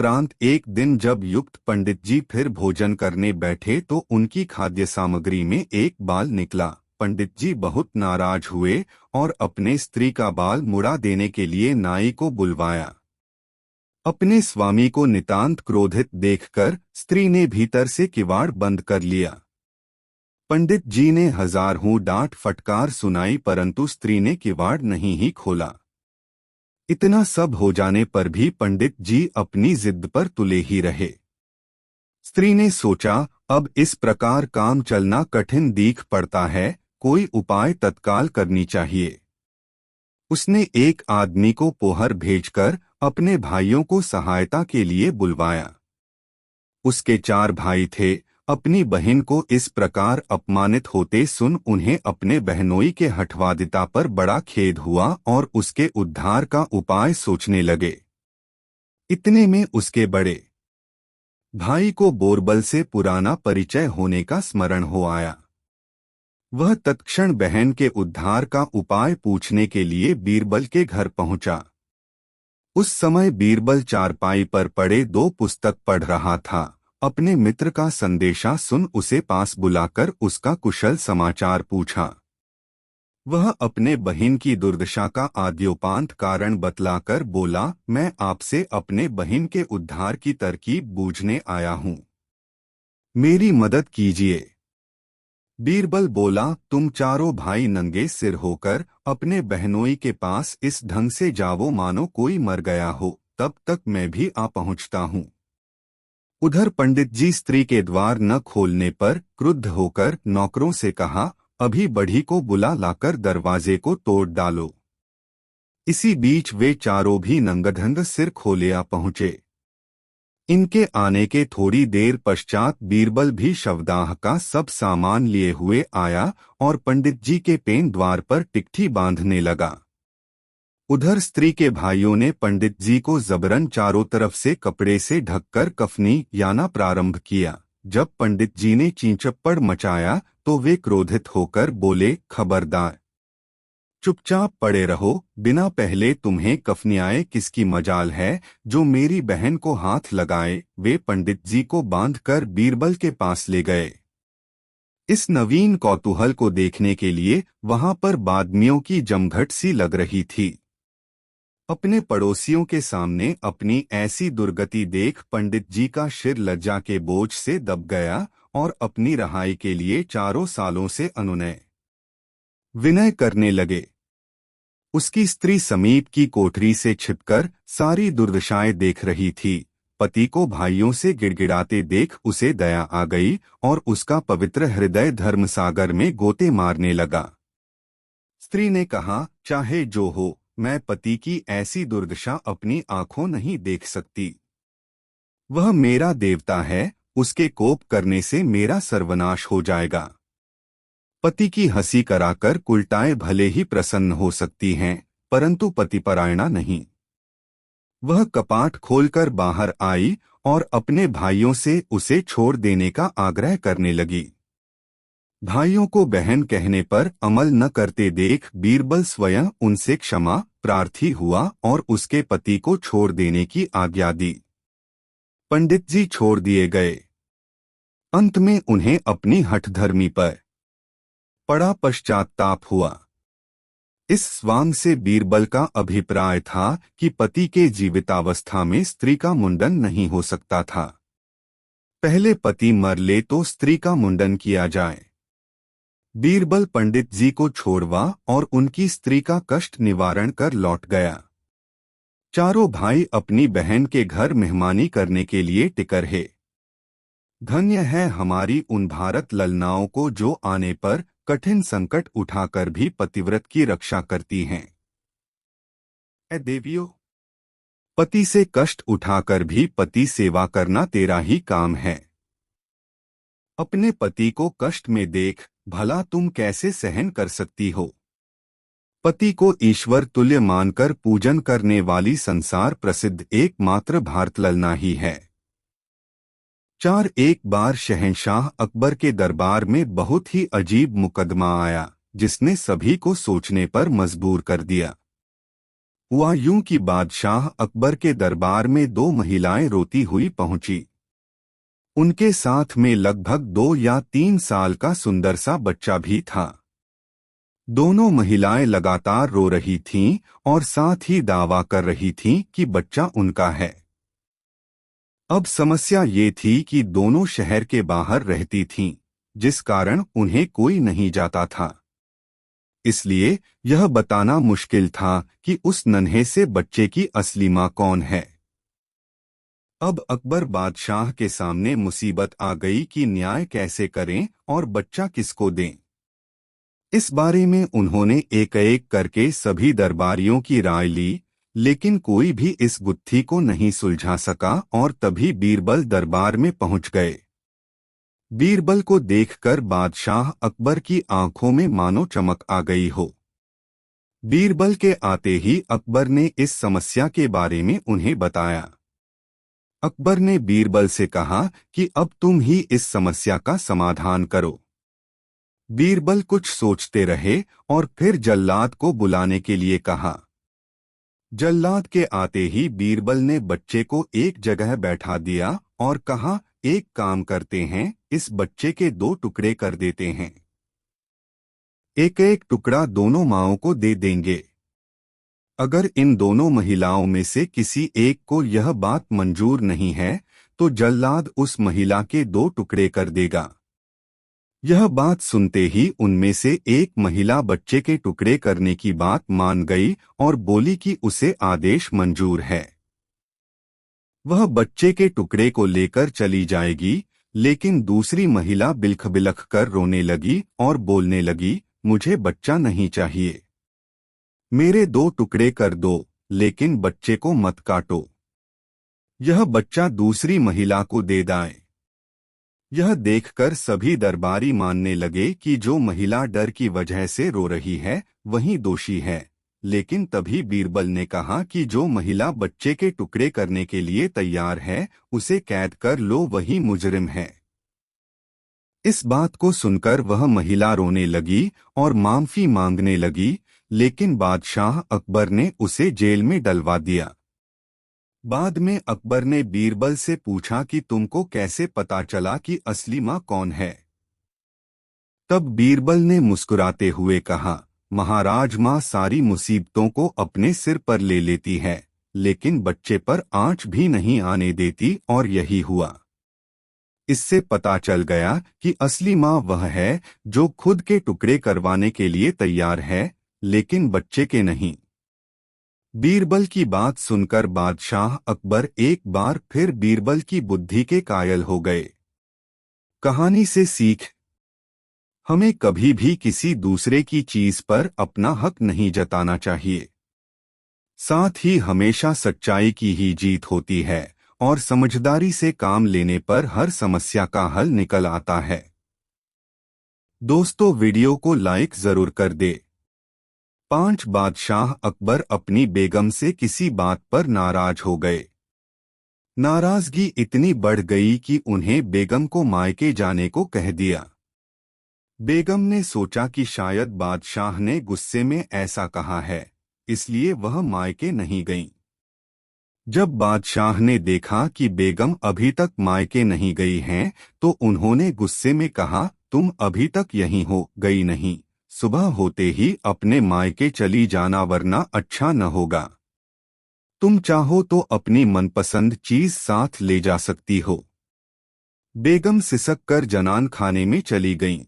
एक दिन जब युक्त पंडित जी फिर भोजन करने बैठे तो उनकी खाद्य सामग्री में एक बाल निकला। पंडित जी बहुत नाराज हुए और अपने स्त्री का बाल मुड़ा देने के लिए नाई को बुलवाया। अपने स्वामी को नितांत क्रोधित देखकर स्त्री ने भीतर से किवाड़ बंद कर लिया। पंडित जी ने हजारों डांट फटकार सुनाई, परंतु स्त्री ने किवाड़ नहीं ही खोला। इतना सब हो जाने पर भी पंडित जी अपनी जिद पर तुले ही रहे। स्त्री ने सोचा, अब इस प्रकार काम चलना कठिन दिख पड़ता है, कोई उपाय तत्काल करनी चाहिए। उसने एक आदमी को पोहर भेजकर अपने भाइयों को सहायता के लिए बुलवाया। उसके 4 भाई थे। अपनी बहन को इस प्रकार अपमानित होते सुन उन्हें अपने बहनोई के हठवादिता पर बड़ा खेद हुआ और उसके उद्धार का उपाय सोचने लगे। इतने में उसके बड़े भाई को बोरबल से पुराना परिचय होने का स्मरण हो आया। वह तत्क्षण बहन के उद्धार का उपाय पूछने के लिए बीरबल के घर पहुंचा। उस समय बीरबल चारपाई पर पड़े 2 पुस्तक पढ़ रहा था। अपने मित्र का संदेशा सुन उसे पास बुलाकर उसका कुशल समाचार पूछा। वह अपने बहन की दुर्दशा का आद्योपांत कारण बतलाकर बोला, मैं आपसे अपने बहन के उद्धार की तरकीब बूझने आया हूँ, मेरी मदद कीजिए। बीरबल बोला, तुम चारों भाई नंगे सिर होकर अपने बहनोई के पास इस ढंग से जाओ मानो कोई मर गया हो, तब तक मैं भी आ पहुंचता हूँ। उधर पंडित जी स्त्री के द्वार न खोलने पर क्रुद्ध होकर नौकरों से कहा, अभी बढ़ी को बुला लाकर दरवाजे को तोड़ डालो। इसी बीच वे चारों भी नंगधंग सिर खोले आ पहुंचे। इनके आने के थोड़ी देर पश्चात बीरबल भी शवदाह का सब सामान लिए हुए आया और पंडित जी के पेन द्वार पर टिकठी बांधने लगा। उधर स्त्री के भाइयों ने पंडित जी को जबरन चारों तरफ से कपड़े से ढककर कफनी याना प्रारंभ किया। जब पंडित जी ने चींचप्पड़ मचाया तो वे क्रोधित होकर बोले, खबरदार, चुपचाप पड़े रहो, बिना पहले तुम्हें कफनियाए किसकी मजाल है जो मेरी बहन को हाथ लगाए। वे पंडित जी को बांधकर बीरबल के पास ले गए। इस नवीन कौतूहल को देखने के लिए वहां पर बादमियों की जमघट सी लग रही थी। अपने पड़ोसियों के सामने अपनी ऐसी दुर्गति देख पंडित जी का सिर लज्जा के बोझ से दब गया और अपनी रहाई के लिए 4 सालों से अनुनय विनय करने लगे। उसकी स्त्री समीप की कोठरी से छिपकर सारी दुर्दशाएं देख रही थी। पति को भाइयों से गिड़गिड़ाते देख उसे दया आ गई और उसका पवित्र हृदय धर्मसागर में गोते मारने लगा। स्त्री ने कहा, चाहे जो हो, मैं पति की ऐसी दुर्दशा अपनी आंखों नहीं देख सकती। वह मेरा देवता है, उसके कोप करने से मेरा सर्वनाश हो जाएगा। पति की हंसी कराकर उल्टाएं भले ही प्रसन्न हो सकती हैं, परंतु पतिपरायणा नहीं। वह कपाट खोलकर बाहर आई और अपने भाइयों से उसे छोड़ देने का आग्रह करने लगी। भाइयों को बहन कहने पर अमल न करते देख बीरबल स्वयं उनसे क्षमा प्रार्थी हुआ और उसके पति को छोड़ देने की आज्ञा दी। पंडित जी छोड़ दिए गए। अंत में उन्हें अपनी हठधर्मी पर बड़ा पश्चाताप हुआ। इस स्वांग से बीरबल का अभिप्राय था कि पति के जीवितावस्था में स्त्री का मुंडन नहीं हो सकता था। पहले पति मर ले तो स्त्री का मुंडन किया जाए। बीरबल पंडित जी को छोड़वा और उनकी स्त्री का कष्ट निवारण कर लौट गया। चारों भाई अपनी बहन के घर मेहमानी करने के लिए टिक रहे। धन्य है हमारी उन भारत ललनाओं को जो आने पर कठिन संकट उठाकर भी पतिव्रत की रक्षा करती हैं। ऐ देवियों, पति से कष्ट उठाकर भी पति सेवा करना तेरा ही काम है। अपने पति को कष्ट में देख भला तुम कैसे सहन कर सकती हो। पति को ईश्वर तुल्य मानकर पूजन करने वाली संसार प्रसिद्ध एकमात्र भारत ललना ही है। एक बार शहंशाह अकबर के दरबार में बहुत ही अजीब मुकदमा आया जिसने सभी को सोचने पर मजबूर कर दिया। हुआ यूं कि बादशाह अकबर के दरबार में 2 महिलाएं रोती हुई पहुंची। उनके साथ में लगभग 2 या 3 साल का सुंदर सा बच्चा भी था। दोनों महिलाएं लगातार रो रही थीं और साथ ही दावा कर रही थीं कि बच्चा उनका है। अब समस्या ये थी कि दोनों शहर के बाहर रहती थीं, जिस कारण उन्हें कोई नहीं जाता था। इसलिए यह बताना मुश्किल था कि उस नन्हे से बच्चे की असली मां कौन है। अब अकबर बादशाह के सामने मुसीबत आ गई कि न्याय कैसे करें और बच्चा किसको दें। इस बारे में उन्होंने एक एक करके सभी दरबारियों की राय ली, लेकिन कोई भी इस गुत्थी को नहीं सुलझा सका और तभी बीरबल दरबार में पहुंच गए। बीरबल को देखकर बादशाह अकबर की आंखों में मानो चमक आ गई हो। बीरबल के आते ही अकबर ने इस समस्या के बारे में उन्हें बताया। अकबर ने बीरबल से कहा कि अब तुम ही इस समस्या का समाधान करो। बीरबल कुछ सोचते रहे और फिर जल्लाद को बुलाने के लिए कहा। जल्लाद के आते ही बीरबल ने बच्चे को एक जगह बैठा दिया और कहा, एक काम करते हैं, इस बच्चे के 2 टुकड़े कर देते हैं। एक एक टुकड़ा दोनों माओं को दे देंगे। अगर इन दोनों महिलाओं में से किसी एक को यह बात मंजूर नहीं है तो जल्लाद उस महिला के 2 टुकड़े कर देगा। यह बात सुनते ही उनमें से एक महिला बच्चे के टुकड़े करने की बात मान गई और बोली कि उसे आदेश मंजूर है। वह बच्चे के टुकड़े को लेकर चली जाएगी, लेकिन दूसरी महिला बिलख बिलख कर रोने लगी और बोलने लगी, मुझे बच्चा नहीं चाहिए। मेरे 2 टुकड़े कर दो, लेकिन बच्चे को मत काटो। यह बच्चा दूसरी महिला को दे दें। यह देखकर सभी दरबारी मानने लगे कि जो महिला डर की वजह से रो रही है वही दोषी है, लेकिन तभी बीरबल ने कहा कि जो महिला बच्चे के टुकड़े करने के लिए तैयार है उसे कैद कर लो, वही मुजरिम है। इस बात को सुनकर वह महिला रोने लगी और माफी मांगने लगी, लेकिन बादशाह अकबर ने उसे जेल में डलवा दिया। बाद में अकबर ने बीरबल से पूछा कि तुमको कैसे पता चला कि असली मां कौन है। तब बीरबल ने मुस्कुराते हुए कहा, महाराज, मां सारी मुसीबतों को अपने सिर पर ले लेती है, लेकिन बच्चे पर आंच भी नहीं आने देती, और यही हुआ। इससे पता चल गया कि असली मां वह है जो खुद के टुकड़े करवाने के लिए तैयार है, लेकिन बच्चे के नहीं। बीरबल की बात सुनकर बादशाह अकबर एक बार फिर बीरबल की बुद्धि के कायल हो गए। कहानी से सीख, हमें कभी भी किसी दूसरे की चीज पर अपना हक नहीं जताना चाहिए। साथ ही हमेशा सच्चाई की ही जीत होती है और समझदारी से काम लेने पर हर समस्या का हल निकल आता है। दोस्तों, वीडियो को लाइक जरूर कर दे। 5 बादशाह अकबर अपनी बेगम से किसी बात पर नाराज हो गए। नाराजगी इतनी बढ़ गई कि उन्हें बेगम को मायके जाने को कह दिया। बेगम ने सोचा कि शायद बादशाह ने गुस्से में ऐसा कहा है, इसलिए वह मायके नहीं गईं। जब बादशाह ने देखा कि बेगम अभी तक मायके नहीं गई हैं, तो उन्होंने गुस्से में कहा, तुम अभी तक यहीं हो गई नहीं, सुबह होते ही अपने मायके चली जाना वरना अच्छा न होगा। तुम चाहो तो अपनी मनपसंद चीज साथ ले जा सकती हो। बेगम सिसक कर जनान खाने में चली गईं।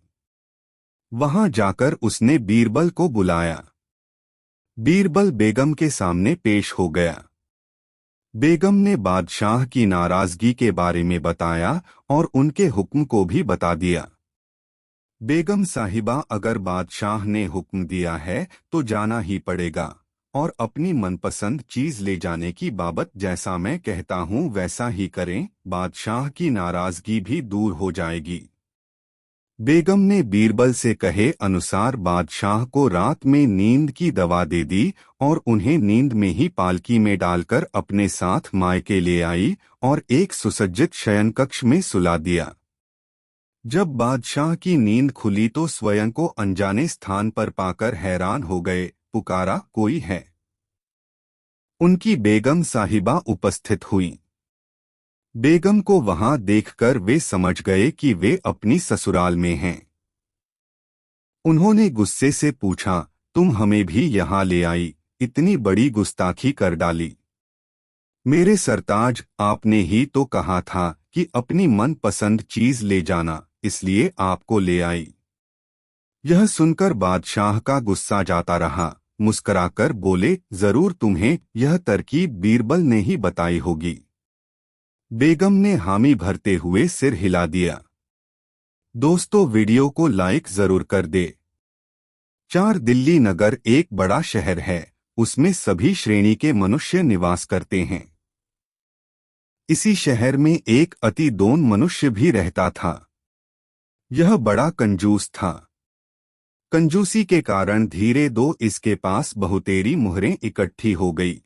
वहां जाकर उसने बीरबल को बुलाया। बीरबल बेगम के सामने पेश हो गया। बेगम ने बादशाह की नाराजगी के बारे में बताया और उनके हुक्म को भी बता दिया। बेगम साहिबा, अगर बादशाह ने हुक्म दिया है तो जाना ही पड़ेगा, और अपनी मनपसंद चीज ले जाने की बाबत जैसा मैं कहता हूँ वैसा ही करें, बादशाह की नाराजगी भी दूर हो जाएगी। बेगम ने बीरबल से कहे अनुसार बादशाह को रात में नींद की दवा दे दी और उन्हें नींद में ही पालकी में डालकर अपने साथ मायके ले आई और एक सुसज्जित शयन कक्ष में सुला दिया। जब बादशाह की नींद खुली तो स्वयं को अनजाने स्थान पर पाकर हैरान हो गए। पुकारा, कोई है? उनकी बेगम साहिबा उपस्थित हुई। बेगम को वहां देखकर वे समझ गए कि वे अपनी ससुराल में हैं। उन्होंने गुस्से से पूछा, तुम हमें भी यहाँ ले आई, इतनी बड़ी गुस्ताखी कर डाली। मेरे सरताज, आपने ही तो कहा था कि अपनी मनपसंद चीज ले जाना, इसलिए आपको ले आई। यह सुनकर बादशाह का गुस्सा जाता रहा। मुस्कराकर बोले, जरूर तुम्हें यह तरकीब बीरबल ने ही बताई होगी। बेगम ने हामी भरते हुए सिर हिला दिया। दोस्तों, वीडियो को लाइक जरूर कर दे। 4 दिल्ली नगर एक बड़ा शहर है, उसमें सभी श्रेणी के मनुष्य निवास करते हैं। इसी शहर में एक अति दोन मनुष्य भी रहता था। यह बड़ा कंजूस था। कंजूसी के कारण धीरे दो इसके पास बहुतेरी मुहरें इकट्ठी हो गई।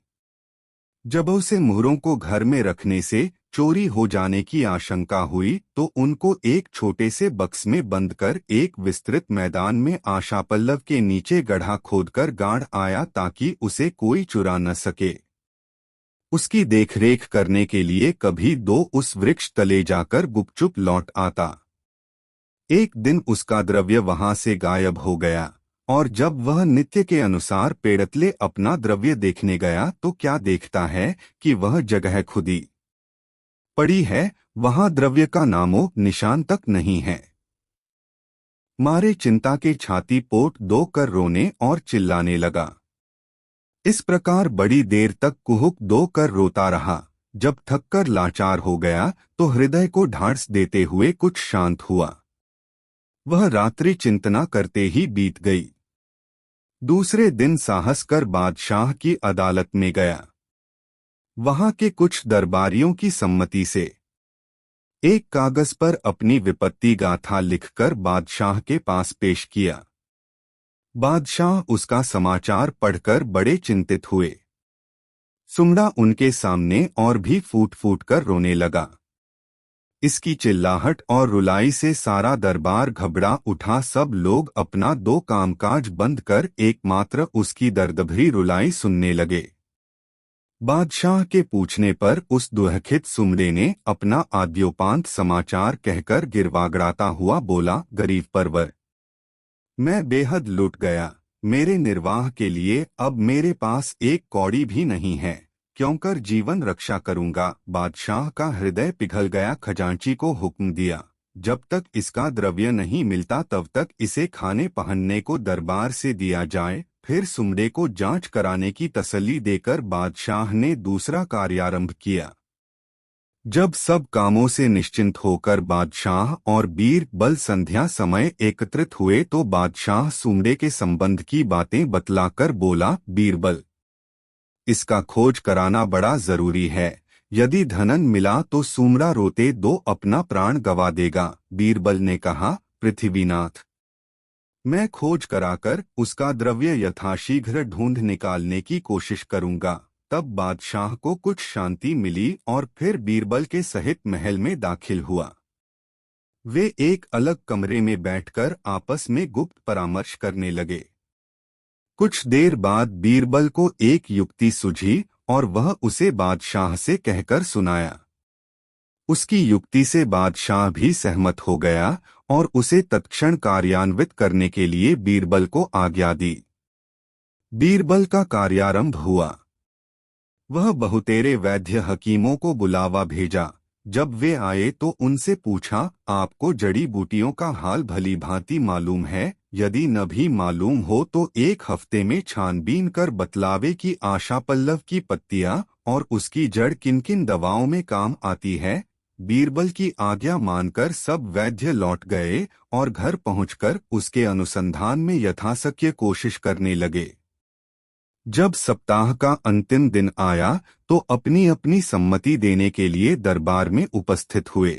जब उसे मुहरों को घर में रखने से चोरी हो जाने की आशंका हुई तो उनको एक छोटे से बक्स में बंद कर एक विस्तृत मैदान में आशापल्लव के नीचे गड्ढा खोदकर गाड़ आया ताकि उसे कोई चुरा न सके। उसकी देखरेख करने के लिए कभी दो उस वृक्ष तले जाकर गुपचुप लौट आता। एक दिन उसका द्रव्य वहां से गायब हो गया और जब वह नित्य के अनुसार पेड़तले अपना द्रव्य देखने गया तो क्या देखता है कि वह जगह खुदी पड़ी है, वहां द्रव्य का नामो निशान तक नहीं है। मारे चिंता के छाती पोट दो कर रोने और चिल्लाने लगा। इस प्रकार बड़ी देर तक कुहुक दो कर रोता रहा। जब थककर लाचार हो गया तो हृदय को ढांढस देते हुए कुछ शांत हुआ। वह रात्रि चिंतना करते ही बीत गई। दूसरे दिन साहस कर बादशाह की अदालत में गया। वहां के कुछ दरबारियों की सम्मति से एक कागज पर अपनी विपत्ति गाथा लिखकर बादशाह के पास पेश किया। बादशाह उसका समाचार पढ़कर बड़े चिंतित हुए। सुमड़ा उनके सामने और भी फूट फूट कर रोने लगा। इसकी चिल्लाहट और रुलाई से सारा दरबार घबरा उठा। सब लोग अपना दो कामकाज बंद कर एकमात्र उसकी दर्दभरी रुलाई सुनने लगे। बादशाह के पूछने पर उस दुखित सुमड़े ने अपना आद्योपांत समाचार कहकर गिरवागड़ाता हुआ बोला, गरीब परवर, मैं बेहद लुट गया। मेरे निर्वाह के लिए अब मेरे पास एक कौड़ी भी नहीं है, क्यों कर जीवन रक्षा करूंगा। बादशाह का हृदय पिघल गया। खजांची को हुक्म दिया, जब तक इसका द्रव्य नहीं मिलता तब तक इसे खाने पहनने को दरबार से दिया जाए। फिर सुमड़े को जांच कराने की तसल्ली देकर बादशाह ने दूसरा कार्यारंभ किया। जब सब कामों से निश्चिंत होकर बादशाह और बीरबल संध्या समय एकत्रित हुए तो बादशाह सुमड़े के संबंध की बातें बतलाकर बोला, बीरबल, इसका खोज कराना बड़ा जरूरी है। यदि धनन मिला तो सुमड़ा रोते दो अपना प्राण गवा देगा। बीरबल ने कहा, पृथ्वीनाथ, मैं खोज कराकर उसका द्रव्य यथाशीघ्र ढूंढ निकालने की कोशिश करूंगा। तब बादशाह को कुछ शांति मिली और फिर बीरबल के सहित महल में दाखिल हुआ। वे एक अलग कमरे में बैठकर आपस में गुप्त परामर्श करने लगे। कुछ देर बाद बीरबल को एक युक्ति सूझी और वह उसे बादशाह से कहकर सुनाया। उसकी युक्ति से बादशाह भी सहमत हो गया और उसे तत्क्षण कार्यान्वित करने के लिए बीरबल को आज्ञा दी। बीरबल का कार्यारंभ हुआ। वह बहुतेरे वैद्य हकीमों को बुलावा भेजा। जब वे आए तो उनसे पूछा, आपको जड़ी बूटियों का हाल भली भांति मालूम है? यदि न भी मालूम हो तो एक हफ्ते में छानबीन कर बतलावे कि आशा पल्लव की पत्तियां और उसकी जड़ किन किन दवाओं में काम आती है। बीरबल की आज्ञा मानकर सब वैद्य लौट गए और घर पहुंचकर उसके अनुसंधान में यथाशक्य कोशिश करने लगे। जब सप्ताह का अंतिम दिन आया तो अपनी अपनी सम्मति देने के लिए दरबार में उपस्थित हुए।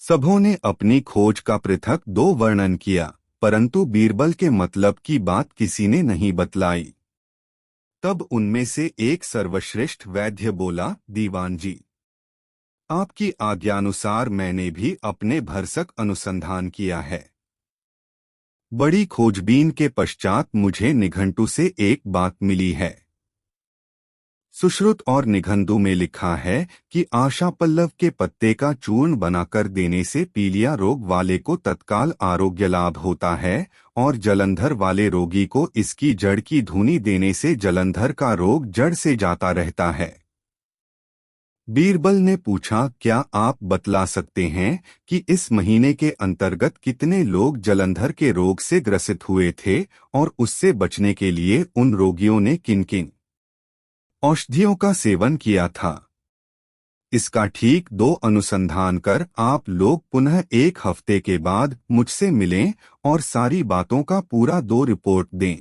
सबों ने अपनी खोज का पृथक दो वर्णन किया, परंतु बीरबल के मतलब की बात किसी ने नहीं बतलाई। तब उनमें से एक सर्वश्रेष्ठ वैद्य बोला, दीवान जी, आपकी आज्ञानुसार मैंने भी अपने भरसक अनुसंधान किया है। बड़ी खोजबीन के पश्चात मुझे निघंटु से एक बात मिली है। सुश्रुत और निघंटु में लिखा है कि आशा पल्लव के पत्ते का चूर्ण बनाकर देने से पीलिया रोग वाले को तत्काल आरोग्य लाभ होता है और जलंधर वाले रोगी को इसकी जड़ की धूनी देने से जलंधर का रोग जड़ से जाता रहता है। बीरबल ने पूछा, क्या आप बतला सकते हैं कि इस महीने के अंतर्गत कितने लोग जलंधर के रोग से ग्रसित हुए थे और उससे बचने के लिए उन रोगियों ने किन किन औषधियों का सेवन किया था? इसका ठीक 2 अनुसंधान कर आप लोग पुनः एक हफ्ते के बाद मुझसे मिलें और सारी बातों का पूरा 2 रिपोर्ट दें।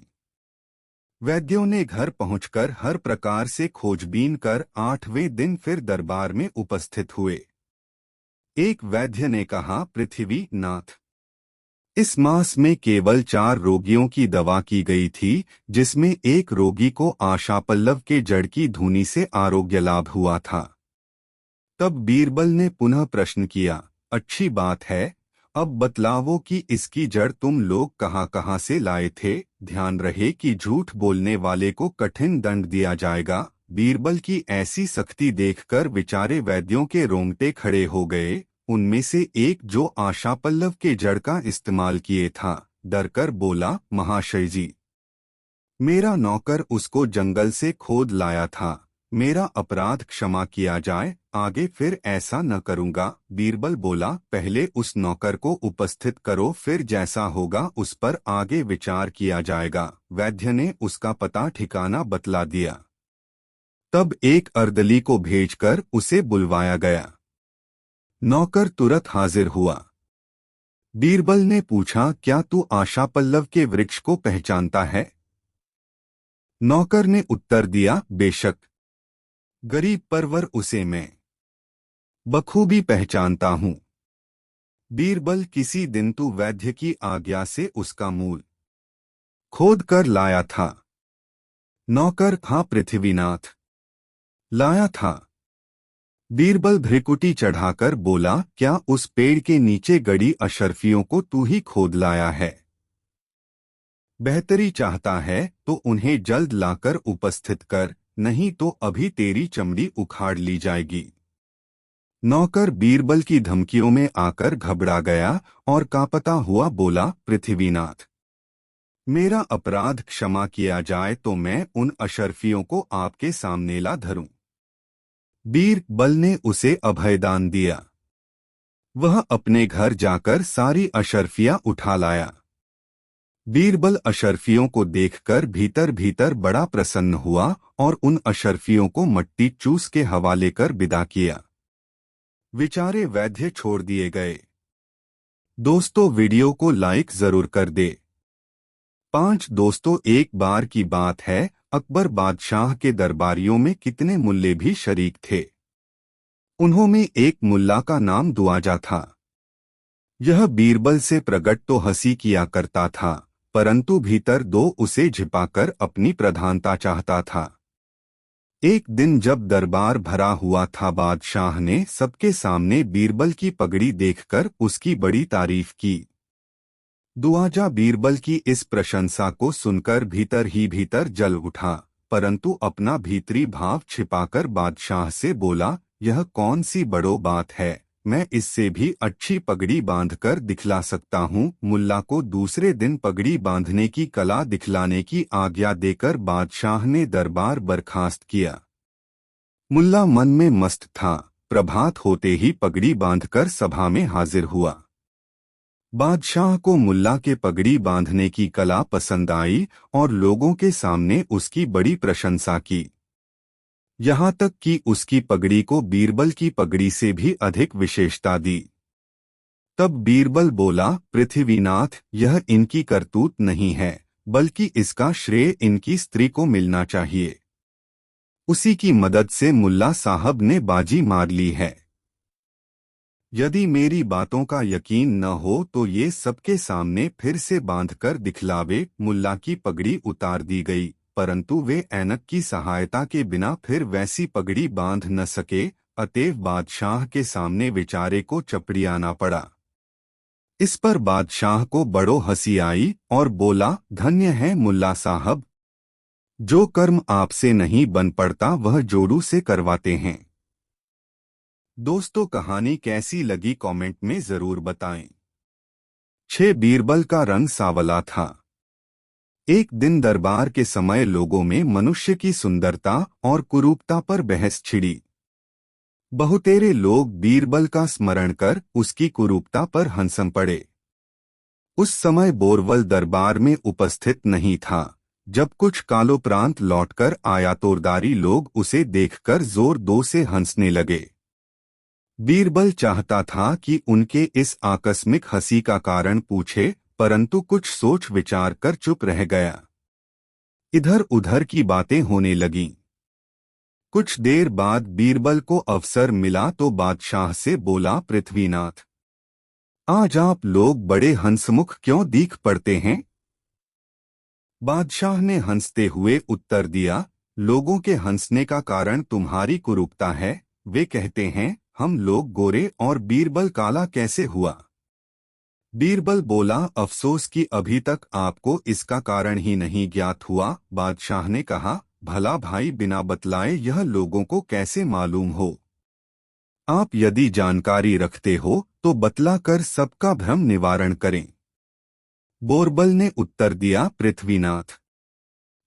वैद्यों ने घर पहुंचकर हर प्रकार से खोजबीन कर 8वें दिन फिर दरबार में उपस्थित हुए। एक वैद्य ने कहा, पृथ्वी नाथ, इस मास में केवल 4 रोगियों की दवा की गई थी, जिसमें एक रोगी को आशा पल्लव के जड़ की धूनी से आरोग्य लाभ हुआ था। तब बीरबल ने पुनः प्रश्न किया, अच्छी बात है, अब बतलावो कि इसकी जड़ तुम लोग कहाँ से लाए थे। ध्यान रहे कि झूठ बोलने वाले को कठिन दंड दिया जाएगा। बीरबल की ऐसी सख्ती देखकर बेचारे वैद्यों के रोंगटे खड़े हो गए। उनमें से एक, जो आशा पल्लव के जड़ का इस्तेमाल किए था, डरकर बोला, महाशय जी, मेरा नौकर उसको जंगल से खोद लाया था, मेरा अपराध क्षमा किया जाए, आगे फिर ऐसा न करूंगा। बीरबल बोला, पहले उस नौकर को उपस्थित करो, फिर जैसा होगा उस पर आगे विचार किया जाएगा। वैद्य ने उसका पता ठिकाना बतला दिया। तब एक अर्दली को भेजकर उसे बुलवाया गया। नौकर तुरंत हाजिर हुआ। बीरबल ने पूछा, क्या तू आशा पल्लव के वृक्ष को पहचानता है? नौकर ने उत्तर दिया, बेशक, गरीब परवर उसे मैं बखूबी पहचानता हूं। बीरबल, किसी दिन तू वैद्य की आज्ञा से उसका मूल खोद कर लाया था? नौकर, हाँ पृथ्वीनाथ, लाया था। बीरबल भ्रिकुटी चढ़ाकर बोला, क्या उस पेड़ के नीचे गड़ी अशर्फियों को तू ही खोद लाया है? बेहतरी चाहता है तो उन्हें जल्द लाकर उपस्थित कर, नहीं तो अभी तेरी चमड़ी उखाड़ ली जाएगी। नौकर बीरबल की धमकियों में आकर घबरा गया और कांपता हुआ बोला, पृथ्वीनाथ, मेरा अपराध क्षमा किया जाए तो मैं उन अशर्फियों को आपके सामने ला धरूं। बीरबल ने उसे अभयदान दिया। वह अपने घर जाकर सारी अशर्फियां उठा लाया। बीरबल अशर्फियों को देखकर भीतर भीतर बड़ा प्रसन्न हुआ और उन अशर्फियों को मट्टी चूस के हवाले कर विदा किया। बेचारे वैद्य छोड़ दिए गए। दोस्तों, वीडियो को लाइक जरूर कर दे। 5 दोस्तों, एक बार की बात है, अकबर बादशाह के दरबारियों में कितने मुल्ले भी शरीक थे। उन्होंने एक मुल्ला का नाम दुआजा था। यह बीरबल से प्रकट तो हंसी किया करता था, परंतु भीतर दो उसे छिपाकर अपनी प्रधानता चाहता था। एक दिन जब दरबार भरा हुआ था, बादशाह ने सबके सामने बीरबल की पगड़ी देखकर उसकी बड़ी तारीफ की। दुआजा बीरबल की इस प्रशंसा को सुनकर भीतर ही भीतर जल उठा, परंतु अपना भीतरी भाव छिपाकर बादशाह से बोला, यह कौन सी बड़ो बात है, मैं इससे भी अच्छी पगड़ी बांधकर दिखला सकता हूँ। मुल्ला को दूसरे दिन पगड़ी बांधने की कला दिखलाने की आज्ञा देकर बादशाह ने दरबार बर्खास्त किया। मुल्ला मन में मस्त था। प्रभात होते ही पगड़ी बांधकर सभा में हाजिर हुआ। बादशाह को मुल्ला के पगड़ी बांधने की कला पसंद आई और लोगों के सामने उसकी बड़ी प्रशंसा की। यहाँ तक कि उसकी पगड़ी को बीरबल की पगड़ी से भी अधिक विशेषता दी। तब बीरबल बोला, पृथ्वीनाथ, यह इनकी करतूत नहीं है, बल्कि इसका श्रेय इनकी स्त्री को मिलना चाहिए। उसी की मदद से मुल्ला साहब ने बाजी मार ली है। यदि मेरी बातों का यकीन न हो तो ये सबके सामने फिर से बांधकर दिखलावे। मुल्ला की पगड़ी उतार दी गई, परंतु वे ऐनक की सहायता के बिना फिर वैसी पगड़ी बांध न सके, अतएव बादशाह के सामने बेचारे को चपड़ियाना पड़ा। इस पर बादशाह को बड़ो हंसी आई और बोला, धन्य है मुल्ला साहब, जो कर्म आपसे नहीं बन पड़ता वह जोड़ू से करवाते हैं। दोस्तों, कहानी कैसी लगी कमेंट में जरूर बताएं। 6 बीरबल का रंग सांवला था। एक दिन दरबार के समय लोगों में मनुष्य की सुंदरता और कुरूपता पर बहस छिड़ी। बहुतेरे लोग बीरबल का स्मरण कर उसकी कुरूपता पर हंसम पड़े। उस समय बोरवल दरबार में उपस्थित नहीं था। जब कुछ कालोपरांत लौटकर आया तोरदारी लोग उसे देखकर जोर दो से हंसने लगे। बीरबल चाहता था कि उनके इस आकस्मिक हंसी का कारण पूछे, परंतु कुछ सोच विचार कर चुप रह गया। इधर उधर की बातें होने लगीं। कुछ देर बाद बीरबल को अवसर मिला तो बादशाह से बोला, पृथ्वीनाथ, आज आप लोग बड़े हंसमुख क्यों दीख पड़ते हैं? बादशाह ने हंसते हुए उत्तर दिया, लोगों के हंसने का कारण तुम्हारी कुरूपता है। वे कहते हैं, हम लोग गोरे और बीरबल काला कैसे हुआ? बीरबल बोला, अफसोस कि अभी तक आपको इसका कारण ही नहीं ज्ञात हुआ। बादशाह ने कहा, भला भाई, बिना बतलाए यह लोगों को कैसे मालूम हो? आप यदि जानकारी रखते हो तो बतलाकर सबका भ्रम निवारण करें। बोरबल ने उत्तर दिया, पृथ्वीनाथ,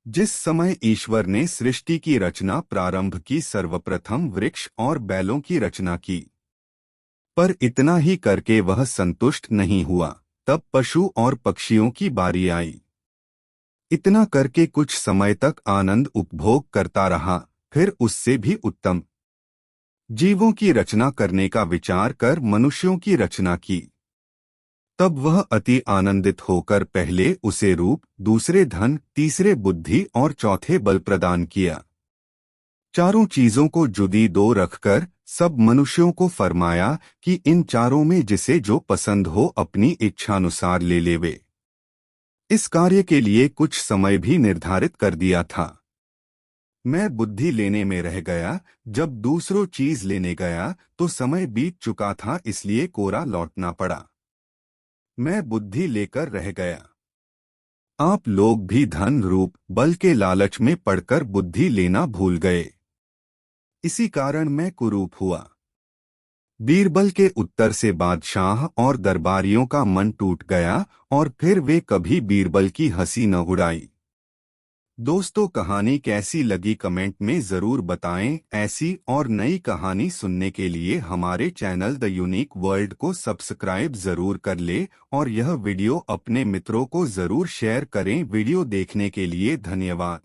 जिस समय ईश्वर ने सृष्टि की रचना प्रारंभ की, सर्वप्रथम वृक्ष और बैलों की रचना की, पर इतना ही करके वह संतुष्ट नहीं हुआ। तब पशु और पक्षियों की बारी आई। इतना करके कुछ समय तक आनंद उपभोग करता रहा, फिर उससे भी उत्तम जीवों की रचना करने का विचार कर मनुष्यों की रचना की। तब वह अति आनंदित होकर पहले उसे रूप, दूसरे धन, तीसरे बुद्धि और चौथे बल प्रदान किया। चारों चीजों को जुदी दो रखकर सब मनुष्यों को फरमाया कि इन चारों में जिसे जो पसंद हो अपनी इच्छानुसार ले लेवे। इस कार्य के लिए कुछ समय भी निर्धारित कर दिया था। मैं बुद्धि लेने में रह गया। जब दूसरों चीज लेने गया तो समय बीत चुका था, इसलिए कोरा लौटना पड़ा। मैं बुद्धि लेकर रह गया। आप लोग भी धन, रूप, बल के लालच में पड़कर बुद्धि लेना भूल गए। इसी कारण मैं कुरूप हुआ। बीरबल के उत्तर से बादशाह और दरबारियों का मन टूट गया और फिर वे कभी बीरबल की हंसी न उड़ाई। दोस्तों, कहानी कैसी लगी कमेंट में जरूर बताएं। ऐसी और नई कहानी सुनने के लिए हमारे चैनल द यूनिक वर्ल्ड को सब्सक्राइब जरूर कर ले और यह वीडियो अपने मित्रों को जरूर शेयर करें। वीडियो देखने के लिए धन्यवाद।